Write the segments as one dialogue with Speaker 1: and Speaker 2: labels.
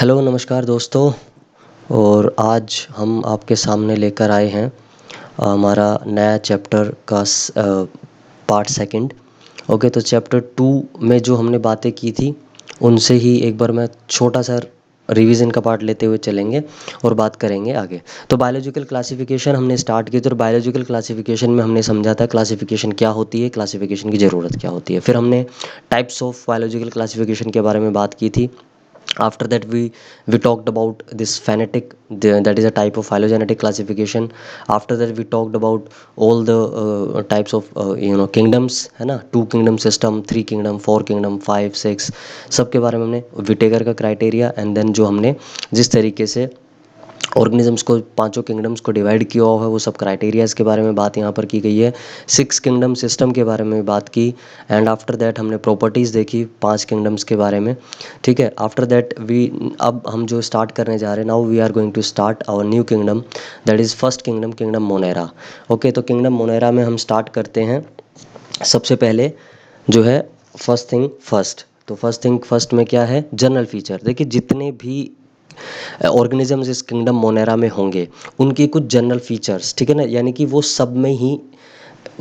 Speaker 1: Hello नमस्कार दोस्तों। और आज हम आपके सामने लेकर आए हैं हमारा नया चैप्टर का पार्ट सेकंड। ओके, तो चैप्टर टू में जो हमने बातें की थी उनसे ही एक बार मैं छोटा सा रिवीजन का पार्ट लेते हुए चलेंगे और बात करेंगे आगे। तो बायोलॉजिकल क्लासिफिकेशन हमने स्टार्ट की थी और बायोलॉजिकल क्लासिफिकेशन में हमने समझा था क्लासिफिकेशन क्या होती है, क्लासिफिकेशन की ज़रूरत क्या होती है। फिर हमने टाइप्स ऑफ बायोलॉजिकल क्लासिफिकेशन के बारे में बात की थी। After that we talked about this phenetic, that is a type of phylogenetic classification. After that we talked about all the types of kingdoms, है ना, 2 kingdom system, 3 kingdom, 4 kingdom, 5 6 सब के बारे में हमने विटेकर का क्राइटेरिया एंड देन जो हमने जिस तरीके से ऑर्गेनिजम्स को पांचों किंगडम्स को डिवाइड किया हुआ है वो सब क्राइटेरियाज़ के बारे में बात यहाँ पर की गई है। 6 किंगडम सिस्टम के बारे में बात की एंड आफ्टर दैट हमने प्रॉपर्टीज़ देखी 5 किंगडम्स के बारे में। ठीक है, आफ्टर दैट अब हम जो स्टार्ट करने जा रहे हैं, now we are going to start our new kingdom, that is first kingdom, kingdom Monera. Okay, तो किंगडम मोनेरा में हम स्टार्ट करते हैं। सबसे पहले जो है फर्स्ट थिंग फर्स्ट, तो फर्स्ट थिंग फर्स्ट में क्या है, जनरल फीचर। देखिए जितने भी ऑर्गेनिजम्स इस किंगडम मोनेरा में होंगे उनकी कुछ जनरल फीचर्स, ठीक है ना, यानी कि वो सब में ही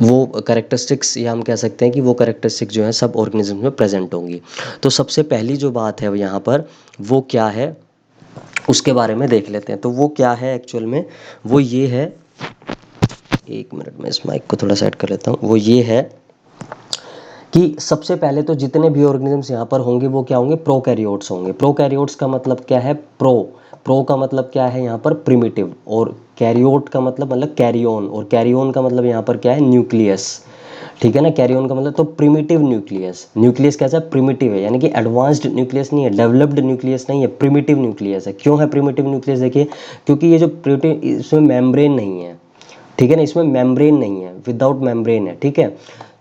Speaker 1: वो करेक्टरिस्टिक्स, या हम कह सकते हैं कि वो करेक्टरिस्टिक्स जो हैं सब ऑर्गेनिज्म में प्रेजेंट होंगी। तो सबसे पहली जो बात है यहाँ पर वो क्या है उसके बारे में देख लेते हैं। तो वो क्या है एक्चुअल में, वो ये है, एक मिनट में इस माइक को थोड़ा सेट कर लेता हूँ। वो ये है कि सबसे पहले तो जितने भी ऑर्गेनिजम्स यहाँ पर होंगे वो क्या होंगे, प्रोकैरियोट्स होंगे। प्रोकैरियोट्स का मतलब क्या है, प्रो का मतलब क्या है यहाँ पर, प्रिमिटिव, और कैरियोट का मतलब कैरियोन, और कैरियोन का मतलब यहाँ पर क्या है, न्यूक्लियस। ठीक है ना, कैरियोन का मतलब तो प्रिमिटिव न्यूक्लियस। न्यूक्लियस कैसा है, प्रिमिटिव है, यानी कि एडवांस्ड न्यूक्लियस नहीं है, डेवलप्ड न्यूक्लियस नहीं है, प्रिमिटिव न्यूक्लियस है। क्यों है प्रिमिटिव न्यूक्लियस, देखिए क्योंकि ये जो प्रोटीन, इसमें मेम्ब्रेन नहीं है। ठीक है ना, इसमें मेम्ब्रेन नहीं है, विदाउट मेम्ब्रेन है। ठीक है,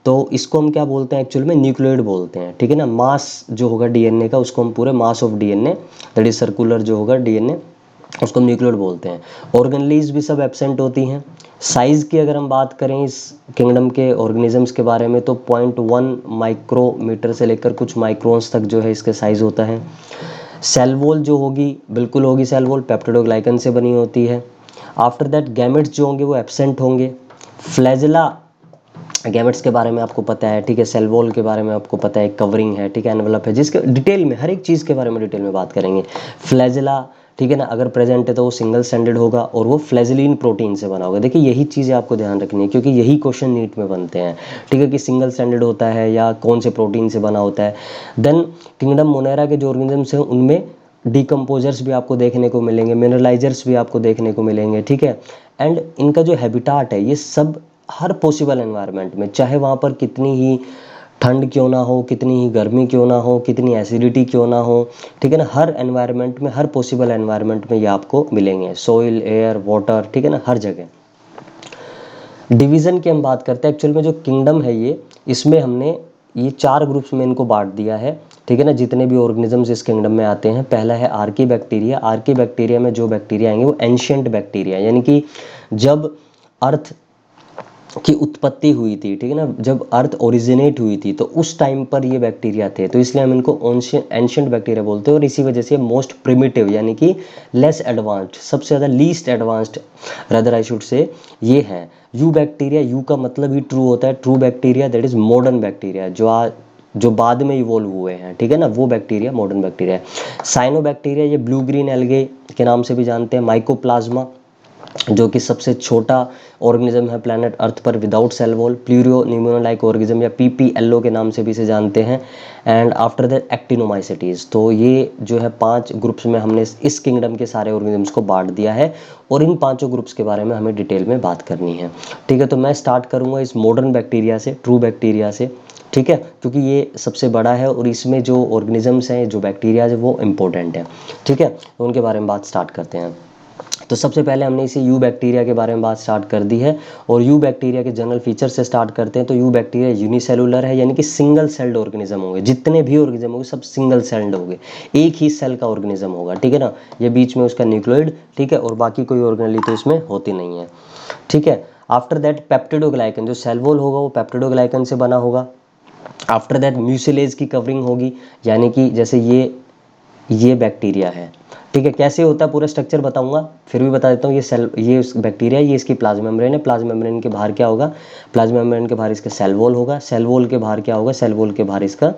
Speaker 1: तो इसको हम क्या बोलते हैं एक्चुअल में, न्यूक्लियोइड बोलते हैं। ठीक है ना, मास जो होगा डीएनए का उसको हम पूरे mass of DNA, that is circular जो होगा डीएनए, उसको हम न्यूक्लियोइड बोलते हैं। ऑर्गेनलीज भी सब एब्सेंट होती हैं। साइज़ की अगर हम बात करें इस किंगडम के ऑर्गेनिजम्स के बारे में तो 0.1 माइक्रोमीटर से लेकर कुछ माइक्रोन्स तक जो है इसके साइज़ होता है। सेल वॉल जो होगी, बिल्कुल होगी सेल वॉल, पेप्टिडोग्लाइकन से बनी होती है। आफ्टर दैट गैमेट्स जो होंगे वो एब्सेंट होंगे। फ्लैजेला, गैमेट्स के बारे में आपको पता है, ठीक है, सेल वॉल के बारे में आपको पता है, कवरिंग है, ठीक है, एनवलप है, जिसके डिटेल में हर एक चीज़ के बारे में डिटेल में बात करेंगे। फ्लैजेला, ठीक है ना, अगर प्रेजेंट है तो वो सिंगल स्टैंडर्ड होगा और वो फ्लैजेलिन प्रोटीन से बना होगा। देखिए यही चीज़ें आपको ध्यान रखनी है क्योंकि यही क्वेश्चन नीट में बनते हैं। ठीक है, कि सिंगल स्टैंडर्ड होता है या कौन से प्रोटीन से बना होता है। देन किंगडम मोनेरा के जो ऑर्गेनिजम्स हैं उनमें डिकम्पोजर्स भी आपको देखने को मिलेंगे, मिनरलाइजर्स भी आपको देखने को मिलेंगे। ठीक है, एंड इनका जो हैबिटाट है ये सब हर पॉसिबल एनवायरनमेंट में, चाहे वहाँ पर कितनी ही ठंड क्यों ना हो, कितनी ही गर्मी क्यों ना हो, कितनी एसिडिटी क्यों ना हो, ठीक है ना, हर एनवायरनमेंट में, हर पॉसिबल एनवायरनमेंट में ये आपको मिलेंगे, सॉइल, एयर, वाटर, ठीक है ना, हर जगह। डिवीज़न की हम बात करते हैं, एक्चुअल में जो किंगडम है ये, इसमें हमने ये 4 ग्रुप्स में इनको बांट दिया है। ठीक है ना, जितने भी ऑर्गेनिजम्स इस किंगडम में आते हैं, पहला है आर्की बैक्टीरिया। आर्की बैक्टीरिया में जो बैक्टीरिया आएंगे वो एंशियंट बैक्टीरिया, यानी कि जब अर्थ की उत्पत्ति हुई थी, ठीक है ना, जब अर्थ ओरिजिनेट हुई थी तो उस टाइम पर ये बैक्टीरिया थे, तो इसलिए हम इनको एंशियंट बैक्टीरिया बोलते हैं। और इसी वजह से मोस्ट प्रिमिटिव, यानी कि लेस एडवांस्ड, सबसे ज़्यादा least advanced rather I should say ये है। यू बैक्टीरिया, यू का मतलब ही ट्रू होता है, true bacteria, that is modern bacteria, जो बाद में इवॉल्व हुए हैं, ठीक है ना, वो बैक्टीरिया मॉडर्न बैक्टीरिया है। साइनोबैक्टीरिया ये ब्लू ग्रीन एल्गे के नाम से भी जानते हैं। माइकोप्लाज्मा जो कि सबसे छोटा ऑर्गेनिज्म है प्लैनेट अर्थ पर विदाउट सेल वॉल। प्लूरियो न्यूमोनालाइक ऑर्गेनिज्म या पीपीएलओ के नाम से भी इसे जानते हैं। And after that actinomycetes. तो ये जो है 5 ग्रुप्स में हमने इस किंगडम के सारे ऑर्गेनिजम्स को बांट दिया है और इन 5 ग्रुप्स के बारे में हमें डिटेल में बात करनी है। ठीक है, तो मैं स्टार्ट करूँगा इस मॉडर्न बैक्टीरिया से, ट्रू बैक्टीरिया से। ठीक है, क्योंकि ये सबसे बड़ा है और इसमें जो ऑर्गेनिजम्स हैं, जो बैक्टीरिया है, वो इंपॉर्टेंट है। ठीक है, तो उनके बारे में बात स्टार्ट करते हैं। तो सबसे पहले हमने इसे यू बैक्टीरिया के बारे में बात स्टार्ट कर दी है और यू बैक्टीरिया के जनरल फीचर से स्टार्ट करते हैं। तो यू बैक्टीरिया यूनिसेलुलर है, यानी कि सिंगल सेल्ड ऑर्गेनिज्म होंगे। जितने भी ऑर्गेनिज्म होंगे सब सिंगल सेल्ड होंगे, एक ही सेल का ऑर्गेनिज्म होगा। ठीक है ना, ये बीच में उसका न्यूक्लियोइड, ठीक है, और बाकी कोई ऑर्गेनली तो इसमें होती नहीं है। ठीक है, आफ्टर दैट पेप्टिडोग्लाइकन, जो सेल वॉल होगा वो पेप्टिडोग्लाइकन से बना होगा। आफ्टर दैट म्यूसिलेज की कवरिंग होगी, यानी कि जैसे ये बैक्टीरिया है, ठीक है, कैसे होता है पूरा स्ट्रक्चर बताऊंगा, फिर भी बता देता हूँ। ये सेल, ये बैक्टीरिया, ये इसकी प्लाज्मा मेम्ब्रेन है। प्लाज्मा मेम्ब्रेन के बाहर क्या होगा, प्लाज्मा मेम्ब्रेन के बाहर इसका सेल वॉल होगा। सेल वॉल के बाहर क्या होगा, सेल वॉल के बाहर इसका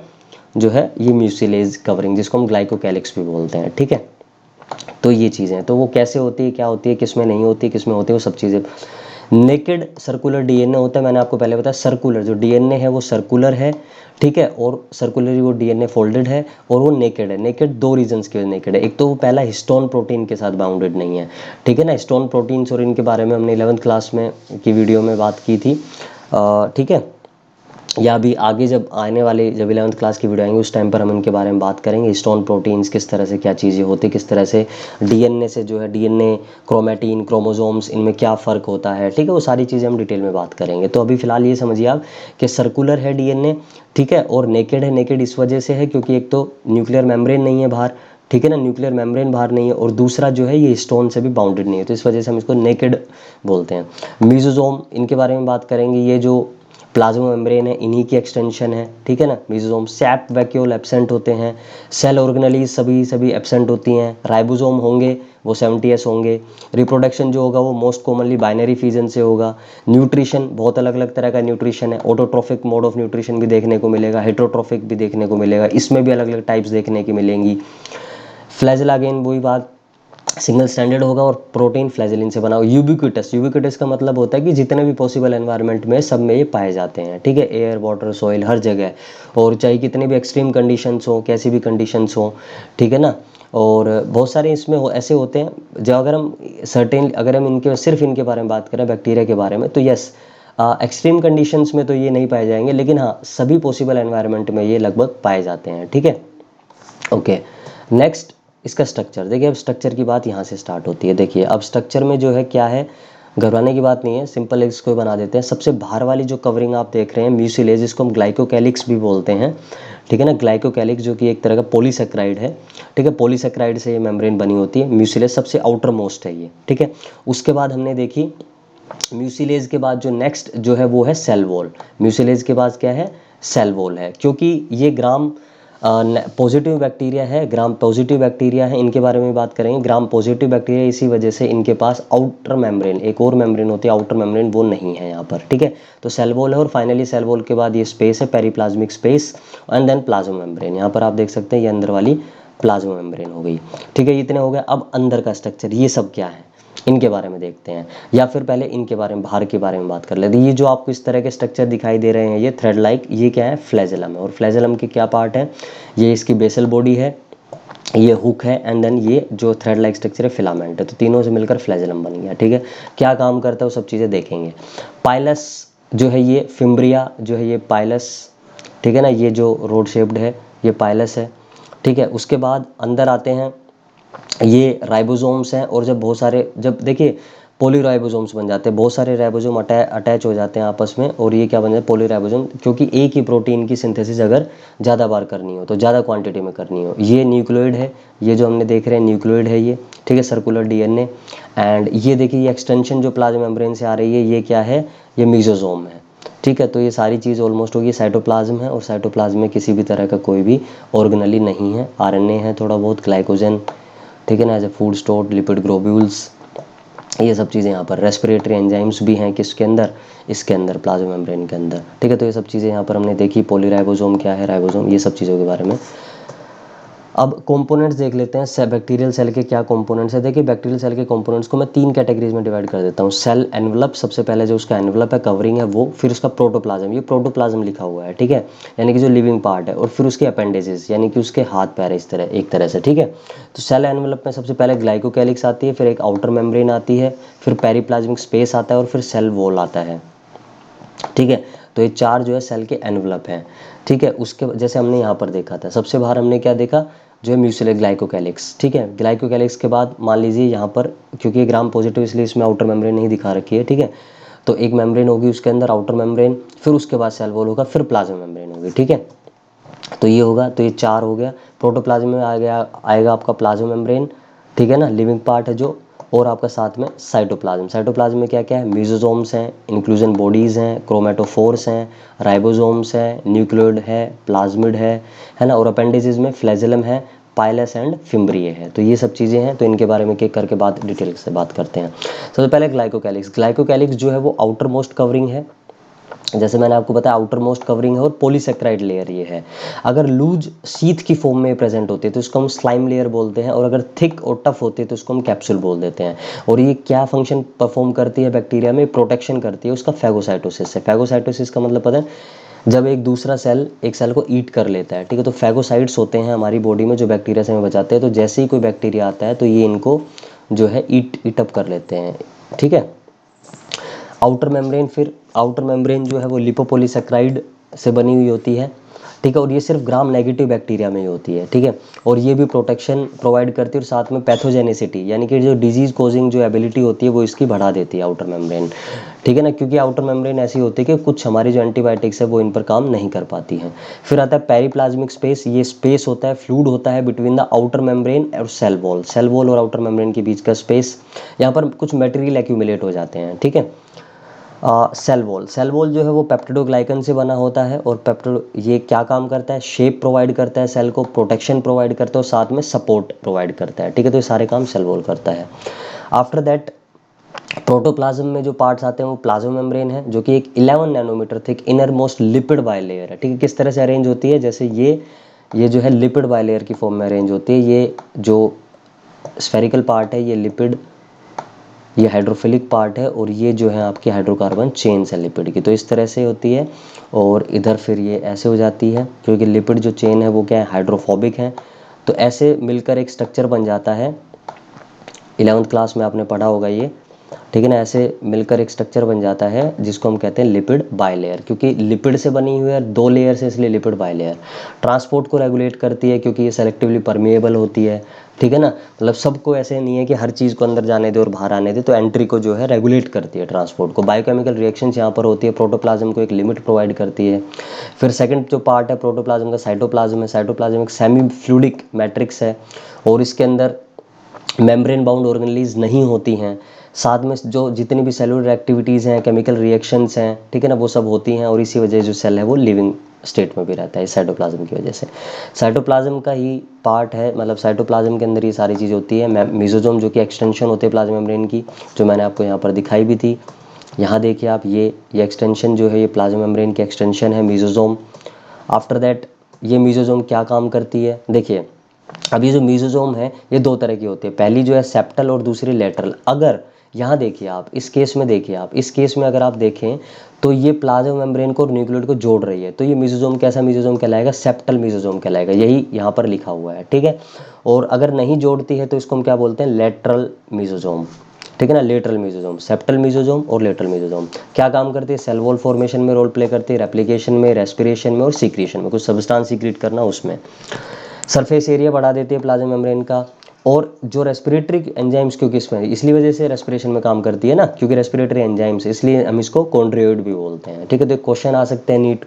Speaker 1: जो है ये म्यूसिलेज कवरिंग, जिसको हम ग्लाइकोकैलिक्स भी बोलते हैं। ठीक है, तो ये चीज़ें, तो वो कैसे होती है, क्या होती है, किस में नहीं होती, किस में होती है, वो सब चीज़ें। नेकेड सर्कुलर डीएनए होता है, मैंने आपको पहले बताया। सर्कुलर जो डीएनए है वो सर्कुलर है, ठीक है, और सर्कुलरली वो डीएनए फोल्डेड है, और वो नेकेड है। नेकेड दो रीजंस के वजह नेकेड है। एक तो वो पहला हिस्टोन प्रोटीन के साथ बाउंडेड नहीं है, ठीक है ना। हिस्टोन प्रोटीन्स और इनके बारे में हमने 11th क्लास में की वीडियो में बात की थी, ठीक है, या अभी आगे जब आने वाले, जब 11th क्लास की वीडियो आएंगे उस टाइम पर हम इनके बारे में बात करेंगे। हिस्टोन प्रोटीन्स किस तरह से क्या चीज़ें होती, किस तरह से डीएनए से जो है डीएनए, क्रोमैटिन, क्रोमोसोम्स, इनमें क्या फ़र्क होता है, ठीक है, वो सारी चीज़ें हम डिटेल में बात करेंगे। तो अभी फ़िलहाल ये समझिए आप कि सर्कुलर है डीएनए, ठीक है, और नेकेड है। नेकेड इस वजह से है क्योंकि एक तो न्यूक्लियर मेम्ब्रेन नहीं है बाहर, ठीक है ना, न्यूक्लियर मेम्ब्रेन बाहर नहीं है, और दूसरा जो है ये स्टोन से भी बाउंडेड नहीं है, तो इस वजह से हम इसको नेकेड बोलते हैं। मीजोजोम, इनके बारे में बात करेंगे। ये जो प्लाज्मा मेम्ब्रेन है इन्हीं की एक्सटेंशन है, ठीक है ना। मीजोसोम, सैप वैक्यूल एब्सेंट होते हैं, सेल ऑर्गेनेली सभी एब्सेंट होती हैं। राइबोसोम होंगे वो 70s होंगे। रिप्रोडक्शन जो होगा वो मोस्ट कॉमनली बाइनरी फिजन से होगा। न्यूट्रिशन, बहुत अलग अलग तरह का न्यूट्रिशन है। ऑटोट्रोफिक मोड ऑफ न्यूट्रिशन भी देखने को मिलेगा, हेटरोट्रोफिक भी देखने को मिलेगा, इसमें भी अलग अलग टाइप्स देखने की मिलेंगी। फ्लैजेला, अगेन वही बात, सिंगल स्टैंडर्ड होगा और प्रोटीन फ्लैजेलिन से बना होगा। यूबिक्विटस, यूबिक्विटस का मतलब होता है कि जितने भी पॉसिबल एनवायरनमेंट में सब में ये पाए जाते हैं, ठीक है, एयर, वाटर, सॉइल, हर जगह, और चाहे कितनी भी एक्सट्रीम कंडीशंस हो, कैसी भी कंडीशंस हो, ठीक है ना। और बहुत सारे इसमें ऐसे होते हैं जो अगर हम सर्टेन, अगर हम इनके सिर्फ इनके बारे में बात करें, बैक्टीरिया के बारे में, तो यस, एक्सट्रीम कंडीशंस में तो ये नहीं पाए जाएंगे, लेकिन हाँ सभी पॉसिबल एनवायरनमेंट में ये लगभग पाए जाते हैं, ठीक है। ओके, नेक्स्ट इसका स्ट्रक्चर देखिए। अब स्ट्रक्चर की बात यहाँ से स्टार्ट होती है। देखिए अब स्ट्रक्चर में जो है क्या है, घबराने की बात नहीं है, सिंपल इसको बना देते हैं। सबसे बाहर वाली जो कवरिंग आप देख रहे हैं म्यूसिलेज, जिसको हम ग्लाइकोकैलिक्स भी बोलते हैं, ठीक है ना। ग्लाइकोकैलिक्स जो कि एक तरह का पॉलीसेक्राइड है, ठीक है, पॉलीसेक्राइड से ये मेम्ब्रेन बनी होती है। म्यूसिलेज सबसे आउटर मोस्ट है ये, ठीक है। उसके बाद हमने देखी म्यूसिलेज के बाद जो नेक्स्ट जो है वो है सेल वॉल। म्यूसिलेज के बाद क्या है, सेल वॉल है, क्योंकि ये ग्राम पॉजिटिव बैक्टीरिया है, ग्राम पॉजिटिव बैक्टीरिया है। इनके बारे में बात करेंगे, ग्राम पॉजिटिव बैक्टीरिया, इसी वजह से इनके पास आउटर मेम्ब्रेन, एक और मेम्ब्रेन होती है आउटर मेम्ब्रेन, वो नहीं है यहाँ पर, ठीक है। तो सेल वॉल है, और फाइनली सेल वॉल के बाद ये स्पेस है, periplasmic space, and then plasma membrane. यहाँ पर आप देख सकते हैं ये अंदर वाली प्लाज्मा मेम्ब्रेन हो गई, ठीक है। इतने हो गए। अब अंदर का स्ट्रक्चर ये सब क्या है, इनके बारे में देखते हैं, या फिर पहले इनके बारे में, बाहर के बारे में बात कर लेते हैं। ये जो आपको इस तरह के स्ट्रक्चर दिखाई दे रहे हैं, ये थ्रेड लाइक, ये क्या है, फ्लैजेलम है। और फ्लैजेलम के क्या पार्ट है, ये इसकी बेसल बॉडी है, ये हुक है, एंड देन ये जो थ्रेड लाइक स्ट्रक्चर है फिलामेंट है। तो तीनों से मिलकर फ्लैजेलम बन गया, ठीक है। क्या काम करता है वो सब चीज़ें देखेंगे। पाइलस जो है ये, फिम्ब्रिया जो है ये पाइलस, ठीक है ना, ये जो रोड शेप्ड है ये पाइलस है, ठीक है। उसके बाद अंदर आते हैं, ये राइबोसोम्स हैं, और जब बहुत सारे, जब देखिए पॉलीराइबोसोम्स बन जाते हैं, बहुत सारे राइबोसोम अटैच हो जाते हैं आपस में, और ये क्या बन जाए, पॉलीराइबोसोम, क्योंकि एक ही प्रोटीन की सिंथेसिस अगर ज़्यादा बार करनी हो, तो ज़्यादा क्वांटिटी में करनी हो। ये न्यूक्लियोइड है, ये जो हमने देख रहे हैं न्यूक्लियोइड है ये, ठीक है, सर्कुलर डीएनए। एंड ये देखिए ये एक्सटेंशन जो प्लाज्मा मेम्ब्रेन से आ रही है, ये क्या है, ये मीजोसोम है, ठीक है। तो ये सारी चीज़ ऑलमोस्ट होगी। साइटोप्लाज्म है, और साइटोप्लाज्म में किसी भी तरह का कोई भी ऑर्गेनेली नहीं है। आरएनए है थोड़ा बहुत, ग्लाइकोजन, ठीक है ना, as a food store, lipid globules, ये सब चीज़ें यहाँ पर। रेस्पिरेटरी एंजाइम्स भी हैं किसके अंदर, इसके अंदर, प्लाज्मा मेम्ब्रेन के अंदर, ठीक है। तो ये सब चीज़ें यहाँ पर हमने देखी। पॉलीराइबोसोम क्या है, राइबोसोम, ये सब चीज़ों के बारे में। अब कंपोनेंट्स देख लेते हैं, बैक्टीरियल सेल के क्या कंपोनेंट्स है। देखिए बैक्टीरियल सेल के कंपोनेंट्स को मैं 3 कैटेगरीज में डिवाइड कर देता हूँ। सेल एनवलप, सबसे पहले जो उसका एनवलप है, कवरिंग है वो, फिर उसका प्रोटोप्लाज्म, ये प्रोटोप्लाज्म लिखा हुआ है, ठीक है, यानी कि जो लिविंग पार्ट है, और फिर उसके अपेंडेजेस, यानी कि उसके हाथ पैर, इस तरह एक तरह से, ठीक है। तो सेल एनवलप में सबसे पहले ग्लाइकोकैलिक्स आती है, फिर एक आउटर मेम्ब्रेन आती है, फिर पेरीप्लाज्मिक स्पेस आता है, और फिर सेल वॉल आता है, ठीक है। तो ये 4 जो है सेल के एनवलप हैं, ठीक है। उसके जैसे हमने यहाँ पर देखा था, सबसे बाहर हमने क्या देखा, जो है म्यूसिलेज ग्लाइकोकैलिक्स, ठीक है। ग्लाइकोकैलिक्स के बाद मान लीजिए यहाँ पर, क्योंकि ये ग्राम पॉजिटिव इसलिए इसमें आउटर मेम्ब्रेन नहीं दिखा रखी है, ठीक है। तो एक मेम्ब्रेन होगी उसके अंदर, आउटर मेम्ब्रेन, फिर उसके बाद सेल वॉल होगा, फिर प्लाज्मा मेम्ब्रेन होगी, ठीक है। तो ये होगा, तो ये 4 हो गया। प्रोटोप्लाज्म में आ गया, आएगा आपका प्लाज्मा मेम्ब्रेन, ठीक है ना, लिविंग पार्ट है जो, और आपका साथ में साइटोप्लाज्म। साइटोप्लाज्म में क्या क्या है, मीजोसोम्स हैं, इंक्लूजन बॉडीज़ हैं, क्रोमेटोफोर्स हैं, राइबोसोम्स हैं, न्यूक्लियोइड है, प्लाज्मिड है ना, और अपेंडिसेस में फ्लैजेलम है, पाइलस एंड फिम्ब्रिए है। तो ये सब चीज़ें हैं, तो इनके बारे में एक करके डिटेल से बात करते हैं। सबसे पहले ग्लाइकोकैलिक्स। ग्लाइकोकैलिक्स जो है वो आउटर मोस्ट कवरिंग है, जैसे मैंने आपको बताया आउटर मोस्ट कवरिंग है, और पॉलीसेक्राइड लेयर ये है। अगर लूज शीथ की फॉर्म में प्रेजेंट होती है तो इसको हम स्लाइम लेयर बोलते हैं, और अगर थिक और टफ होती है तो इसको हम कैप्सूल बोल देते हैं। और ये क्या फंक्शन परफॉर्म करती है बैक्टीरिया में? प्रोटेक्शन करती है उसका फैगोसाइटोसिस से। फैगोसाइटोसिस का मतलब पता है, जब एक दूसरा सेल एक सेल को ईट कर लेता है, ठीक है, तो फैगोसाइट्स होते हैं हमारी बॉडी में जो बैक्टीरिया से हमें बचाते हैं। तो जैसे ही कोई बैक्टीरिया आता है तो ये इनको जो है ईट अप कर लेते हैं, ठीक है। आउटर मेम्ब्रेन, फिर आउटर मेम्ब्रेन जो है वो लिपोपॉलीसेक्राइड से बनी हुई होती है, ठीक है, और ये सिर्फ ग्राम नेगेटिव बैक्टीरिया में ही होती है, ठीक है। और ये भी प्रोटेक्शन प्रोवाइड करती है, और साथ में पैथोजेनिसिटी यानी कि जो डिजीज कोजिंग जो एबिलिटी होती है वो इसकी बढ़ा देती है आउटर मेम्ब्रेन, ठीक है ना, क्योंकि आउटर मेम्ब्रेन ऐसी होती है कि कुछ हमारी जो एंटीबायोटिक्स है वो इन पर काम नहीं कर पाती हैं। फिर आता है पेरिप्लाज्मिक स्पेस। ये स्पेस होता है, फ्लूइड होता है बिटवीन द आउटर मेम्ब्रेन और सेल वॉल। सेल वॉल और आउटर मेम्ब्रेन के बीच का स्पेस, यहाँ पर कुछ मटेरियल एक्यूमुलेट हो जाते हैं, ठीक है। सेल वॉल, सेल वॉल जो है वो पेप्टिडोग्लाइकन से बना होता है, और पेप्टिडो ये क्या काम करता है? शेप प्रोवाइड करता है सेल को, प्रोटेक्शन प्रोवाइड करता है, और साथ में सपोर्ट प्रोवाइड करता है, ठीक है। तो ये सारे काम सेल वॉल करता है। आफ्टर दैट प्रोटोप्लाज्म में जो पार्ट्स आते हैं वो प्लाज्मा मेम्ब्रेन है, जो कि एक 11 nanometre thick innermost lipid bilayer है, ठीक है। किस तरह से अरेंज होती है? जैसे ये जो है लिपिड बाइलेयर की फॉर्म में अरेंज होती है। ये जो स्फेरिकल पार्ट है ये लिपिड, ये हाइड्रोफिलिक पार्ट है, और ये जो है आपकी हाइड्रोकार्बन चेन्स है लिपिड की। तो इस तरह से होती है, और इधर फिर ये ऐसे हो जाती है, क्योंकि लिपिड जो चेन है वो क्या है? हाइड्रोफोबिक है। तो ऐसे मिलकर एक स्ट्रक्चर बन जाता है, 11th क्लास में आपने पढ़ा होगा ये, ठीक है ना। ऐसे मिलकर एक स्ट्रक्चर बन जाता है जिसको हम कहते हैं लिपिड बाइलेयर, क्योंकि लिपिड से बनी हुई है, 2 लेयर से, इसलिए लिपिड बाइलेयर। ट्रांसपोर्ट को रेगुलेट करती है क्योंकि ये सेलेक्टिवली परमिएबल होती है, ठीक है ना। मतलब सबको ऐसे नहीं है कि हर चीज़ को अंदर जाने दे और बाहर आने दे, तो एंट्री को जो है रेगुलेट करती है ट्रांसपोर्ट को। बायोकेमिकल रिएक्शंस यहाँ पर होती है, प्रोटोप्लाज्म को एक लिमिट प्रोवाइड करती है। फिर सेकंड जो पार्ट है प्रोटोप्लाज्म का, साइटोप्लाज्म है। साइटोप्लाज्म एक सेमी फ्लूइडिक मैट्रिक्स है, और इसके अंदर मेम्ब्रेन बाउंड ऑर्गेनेलीज नहीं होती हैं। साथ में जो जितनी भी सेलुलर एक्टिविटीज़ हैं, केमिकल रिएक्शंस हैं, ठीक है ना, वो सब होती हैं, और इसी वजह से जो सेल है वो लिविंग स्टेट में भी रहता है साइटोप्लाज्म की वजह से। साइटोप्लाज्म का ही पार्ट है, मतलब साइटोप्लाज्म के अंदर ये सारी चीज़ होती है। मेसोसोम जो कि एक्सटेंशन होती है प्लाज्मा मेम्ब्रेन की, जो मैंने आपको यहाँ पर दिखाई भी थी। यहाँ देखिए आप, ये एक्सटेंशन जो है ये प्लाज्मा मेम्ब्रेन की एक्सटेंशन है, मेसोसोम। आफ्टर दैट ये मेसोसोम क्या काम करती है? देखिए, अब ये जो मेसोसोम है ये 2 तरह की होती है। पहली जो है सेप्टल और दूसरी लेटरल। अगर यहाँ देखिए आप, इस केस में देखिए आप, इस केस में अगर आप देखें तो ये प्लाज्मा मेम्ब्रेन को और न्यूक्लियोइड को जोड़ रही है, तो ये मेसोसोम कैसा मेसोसोम कहलाएगा? सेप्टल मेसोसोम कहलाएगा, यही यहाँ पर लिखा हुआ है, ठीक है। और अगर नहीं जोड़ती है तो इसको हम क्या बोलते हैं? लेटरल मेसोसोम, ठीक है ना। लेटरल मेसोसोम, सेप्टल मेसोसोम और लेटरल मेसोसोम क्या काम करती है? सेल वॉल फॉर्मेशन में रोल प्ले करती है, रेप्लिकेशन में, रेस्पिरेशन में और सीक्रेशन में, कुछ सब्सटेंस सीक्रेट करना उसमें। सरफेस एरिया बढ़ा देती है प्लाज्मा मेम्ब्रेन का, और जो रेस्पिरेटरी एंजाइम्स, क्योंकि इसमें इसलिए वजह से रेस्पिरेशन में काम करती है ना, क्योंकि रेस्पिरेटरी एंजाइम्स, इसलिए हम इसको कॉन्ड्रियोइड भी बोलते हैं, ठीक है। तो क्वेश्चन आ सकते हैं नीट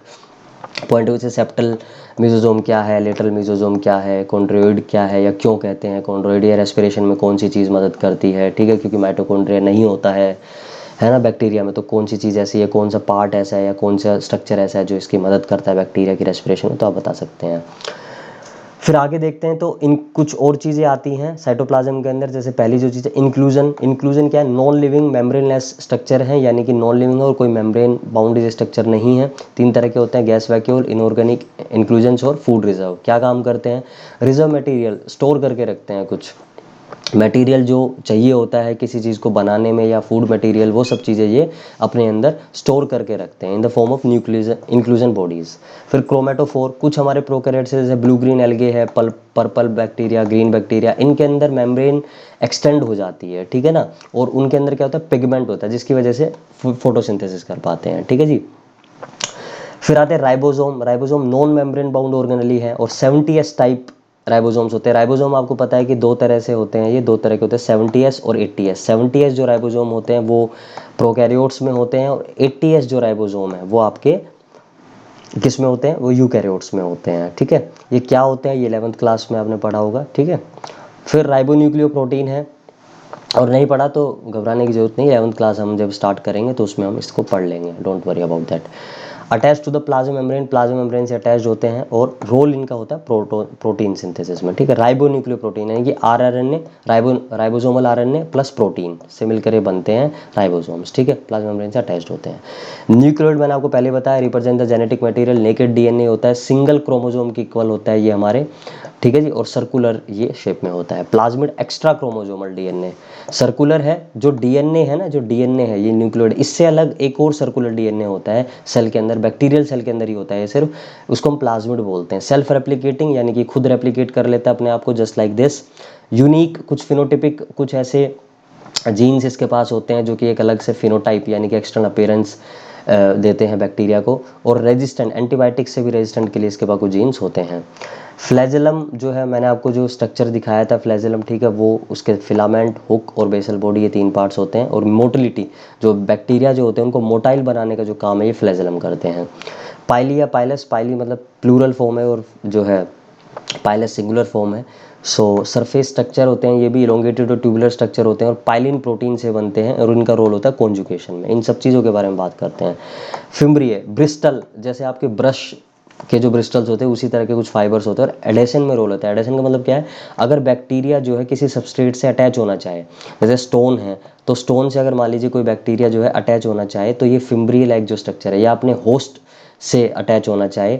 Speaker 1: पॉइंट ऑफ व्यू से, सेप्टल मेसोसोम क्या है, लेटरल मेसोसोम क्या है, कॉन्ड्रियोइड क्या है, या क्यों कहते हैं कॉन्ड्रियोइड, या रेस्पिरेशन में कौन सी चीज़ मदद करती है, ठीक है, क्योंकि माइटोकॉन्ड्रिया नहीं होता है ना बैक्टीरिया में। तो कौन सी चीज़ ऐसी है, कौन सा पार्ट ऐसा है, या कौन सा स्ट्रक्चर ऐसा है जो इसकी मदद करता है बैक्टीरिया की रेस्पिरेशन में, तो आप बता सकते हैं। फिर आगे देखते हैं, तो इन कुछ और चीज़ें आती हैं साइटोप्लाज्म के अंदर। जैसे पहली जो चीज़ है इंक्लूजन। इंक्लूजन क्या है? नॉन लिविंग मेम्ब्रेनलेस स्ट्रक्चर है, यानी कि नॉन लिविंग और कोई मेम्ब्रेन बाउंड्री स्ट्रक्चर नहीं है। 3 तरह के होते हैं, गैस वैक्यूल, इनऑर्गेनिक इंक्लूजन्स और फूड रिजर्व। क्या काम करते हैं? रिजर्व मटेरियल स्टोर करके रखते हैं, कुछ मटेरियल जो चाहिए होता है किसी चीज़ को बनाने में, या फूड मटेरियल, वो सब चीज़ें ये अपने अंदर स्टोर करके रखते हैं in the form of nucleus inclusion bodies. फिर क्रोमेटोफोर, कुछ हमारे प्रोकैरियोट्स जैसे ब्लू ग्रीन एल्गे है, पर्पल बैक्टीरिया, ग्रीन बैक्टीरिया, इनके अंदर मेम्ब्रेन एक्सटेंड हो जाती है, ठीक है ना, और उनके अंदर क्या होता है? पिगमेंट होता है, जिसकी वजह से फोटोसिंथेसिस कर पाते हैं, ठीक है जी। फिर आते हैं ribosome. Ribosome non membrane bound organelle है, और 70s टाइप राइबोसोम्स होते हैं। राइबोसोम आपको पता है कि 2 तरह से होते हैं, ये 2 तरह के होते हैं, 70s और 80s। 70s जो राइबोसोम होते हैं वो प्रोकैरियोट्स में होते हैं, और 80s जो राइबोसोम है वो आपके किस में होते हैं? वो यूकैरियोट्स में होते हैं, ठीक है। ये क्या होते हैं? ये 11th क्लास में आपने पढ़ा होगा, ठीक है। फिर राइबोन्यूक्लियोप्रोटीन है, और नहीं पढ़ा तो घबराने की जरूरत नहीं, 11th क्लास हम जब स्टार्ट करेंगे तो उसमें हम इसको पढ़ लेंगे, don't worry about that. Attach to the plasma membrane से अटैच होते हैं, और रोल इनका होता है प्रोटीन सिंथेसिस में, ठीक है। राइबोन्यूक्लियोप्रोटीन यानी कि rRNA, ribosomal RNA plus protein से मिलकर ये बनते हैं राइबोसोम्स, ठीक है, प्लाज्मा मेम्ब्रेन से अटैच्ड होते हैं। न्यूक्लियोइड मैंने आपको पहले बताया represent the genetic material, naked DNA होता है, सिंगल क्रोमोसोम की इक्वल होता है ये हमारे, ठीक है जी, और सर्कुलर ये शेप में होता है। Plasmid extra chromosomal DNA circular है, जो डीएनए है ना, जो डीएनए है ये न्यूक्लियोइड, इससे अलग एक और सर्कुलर डीएनए होता है सेल के अंदर, बैक्टीरियल सेल के अंदर ही होता है ये सिर्फ, उसको हम प्लाज्मिड बोलते हैं। सेल्फ रेप्लिकेटिंग यानी कि खुद रेप्लिकेट कर लेता है अपने आप को, जस्ट लाइक दिस। यूनिक, कुछ फिनोटिपिक, कुछ ऐसे जीन्स इसके पास होते हैं जो कि एक अलग से फिनोटाइप यानी कि एक्सटर्नल अपीयरेंस देते हैं बैक्टीरिया को। और रेजिस्टेंट, एंटीबायोटिक से भी रेजिस्टेंट के लिए इसके पास कुछ जीन्स होते हैं। फ्लैजेलम जो है, मैंने आपको जो स्ट्रक्चर दिखाया था फ्लैजेलम, ठीक है, वो उसके फिलामेंट, हुक और बेसल बॉडी, ये 3 पार्ट्स होते हैं। और मोटिलिटी, जो बैक्टीरिया जो होते हैं उनको मोटाइल बनाने का जो काम है ये फ्लैजेलम करते हैं। पाइली या पाइलस, पाइली मतलब प्लूरल फॉर्म है, और जो है पाइलस सिंगुलर फॉर्म है। सो सरफेस स्ट्रक्चर होते हैं ये भी इलोंगेटेड और ट्यूबुलर स्ट्रक्चर होते हैं, और पाइलिन प्रोटीन से बनते हैं, और इनका रोल होता है कॉन्जुगेशन में। इन सब चीज़ों के बारे में बात करते हैं। फिम्ब्रिए, ब्रिस्टल, जैसे आपके ब्रश के जो ब्रिस्टल्स होते हैं उसी तरह के कुछ फाइबर्स होते हैं, और एडेशन में रोल होता है। एडेशन का मतलब क्या है, अगर बैक्टीरिया जो है किसी सबस्ट्रेट से अटैच होना चाहे, जैसे स्टोन है, तो स्टोन से अगर मान लीजिए कोई बैक्टीरिया जो है अटैच होना चाहे, तो ये फिम्ब्रिए लाइक जो स्ट्रक्चर है, या अपने होस्ट से अटैच होना चाहे,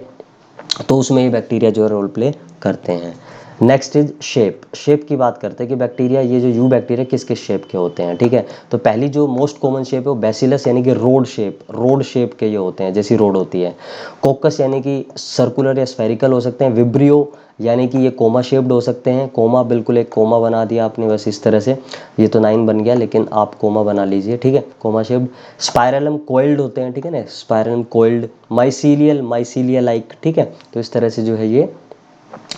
Speaker 1: तो उसमें ये बैक्टीरिया जो है रोल प्ले करते हैं। Next is shape. शेप की बात करते हैं कि बैक्टीरिया, ये जो यू बैक्टीरिया किस किस शेप के होते हैं, ठीक है। तो पहली जो मोस्ट कॉमन शेप है वो बैसिलस यानी कि रोड शेप के ये होते हैं, जैसी रोड होती है। कोकस यानी कि सर्कुलर या स्फेरिकल हो सकते हैं। विब्रियो यानी कि ये कोमा शेप्ड हो सकते हैं। कोमा, बिल्कुल एक कोमा बना दिया आपने बस इस तरह से, ये तो 9 बन गया, लेकिन आप कोमा बना लीजिए, ठीक है, कोमा शेप्ड। स्पाइरलम कोइल्ड होते हैं, ठीक है ना, spirillum coiled. Mycelial, mycelia like, ठीक है। तो इस तरह से जो है ये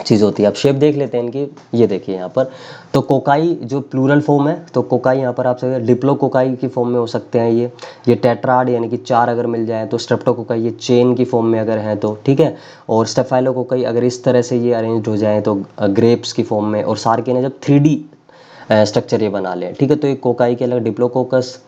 Speaker 1: चीज़ होती है। अब शेप देख लेते हैं इनकी, ये देखिए यहाँ पर। तो कोकाई जो प्लूरल फॉर्म है, तो कोकाई यहाँ पर आप सकते डिप्लोकोकाई की फॉर्म में हो सकते हैं ये टेट्राड यानी कि 4 अगर मिल जाए तो। स्ट्रेप्टोकोकाई ये चेन की फॉर्म में अगर हैं तो, ठीक है। और स्टेफाइलोकोकाई अगर इस तरह से ये अरेंज हो जाए तो ग्रेप्स की फॉर्म में। और सार्किन जब 3D स्ट्रक्चर ये बना लें, ठीक है, तो एक कोकाई के अलग डिप्लोकोकस,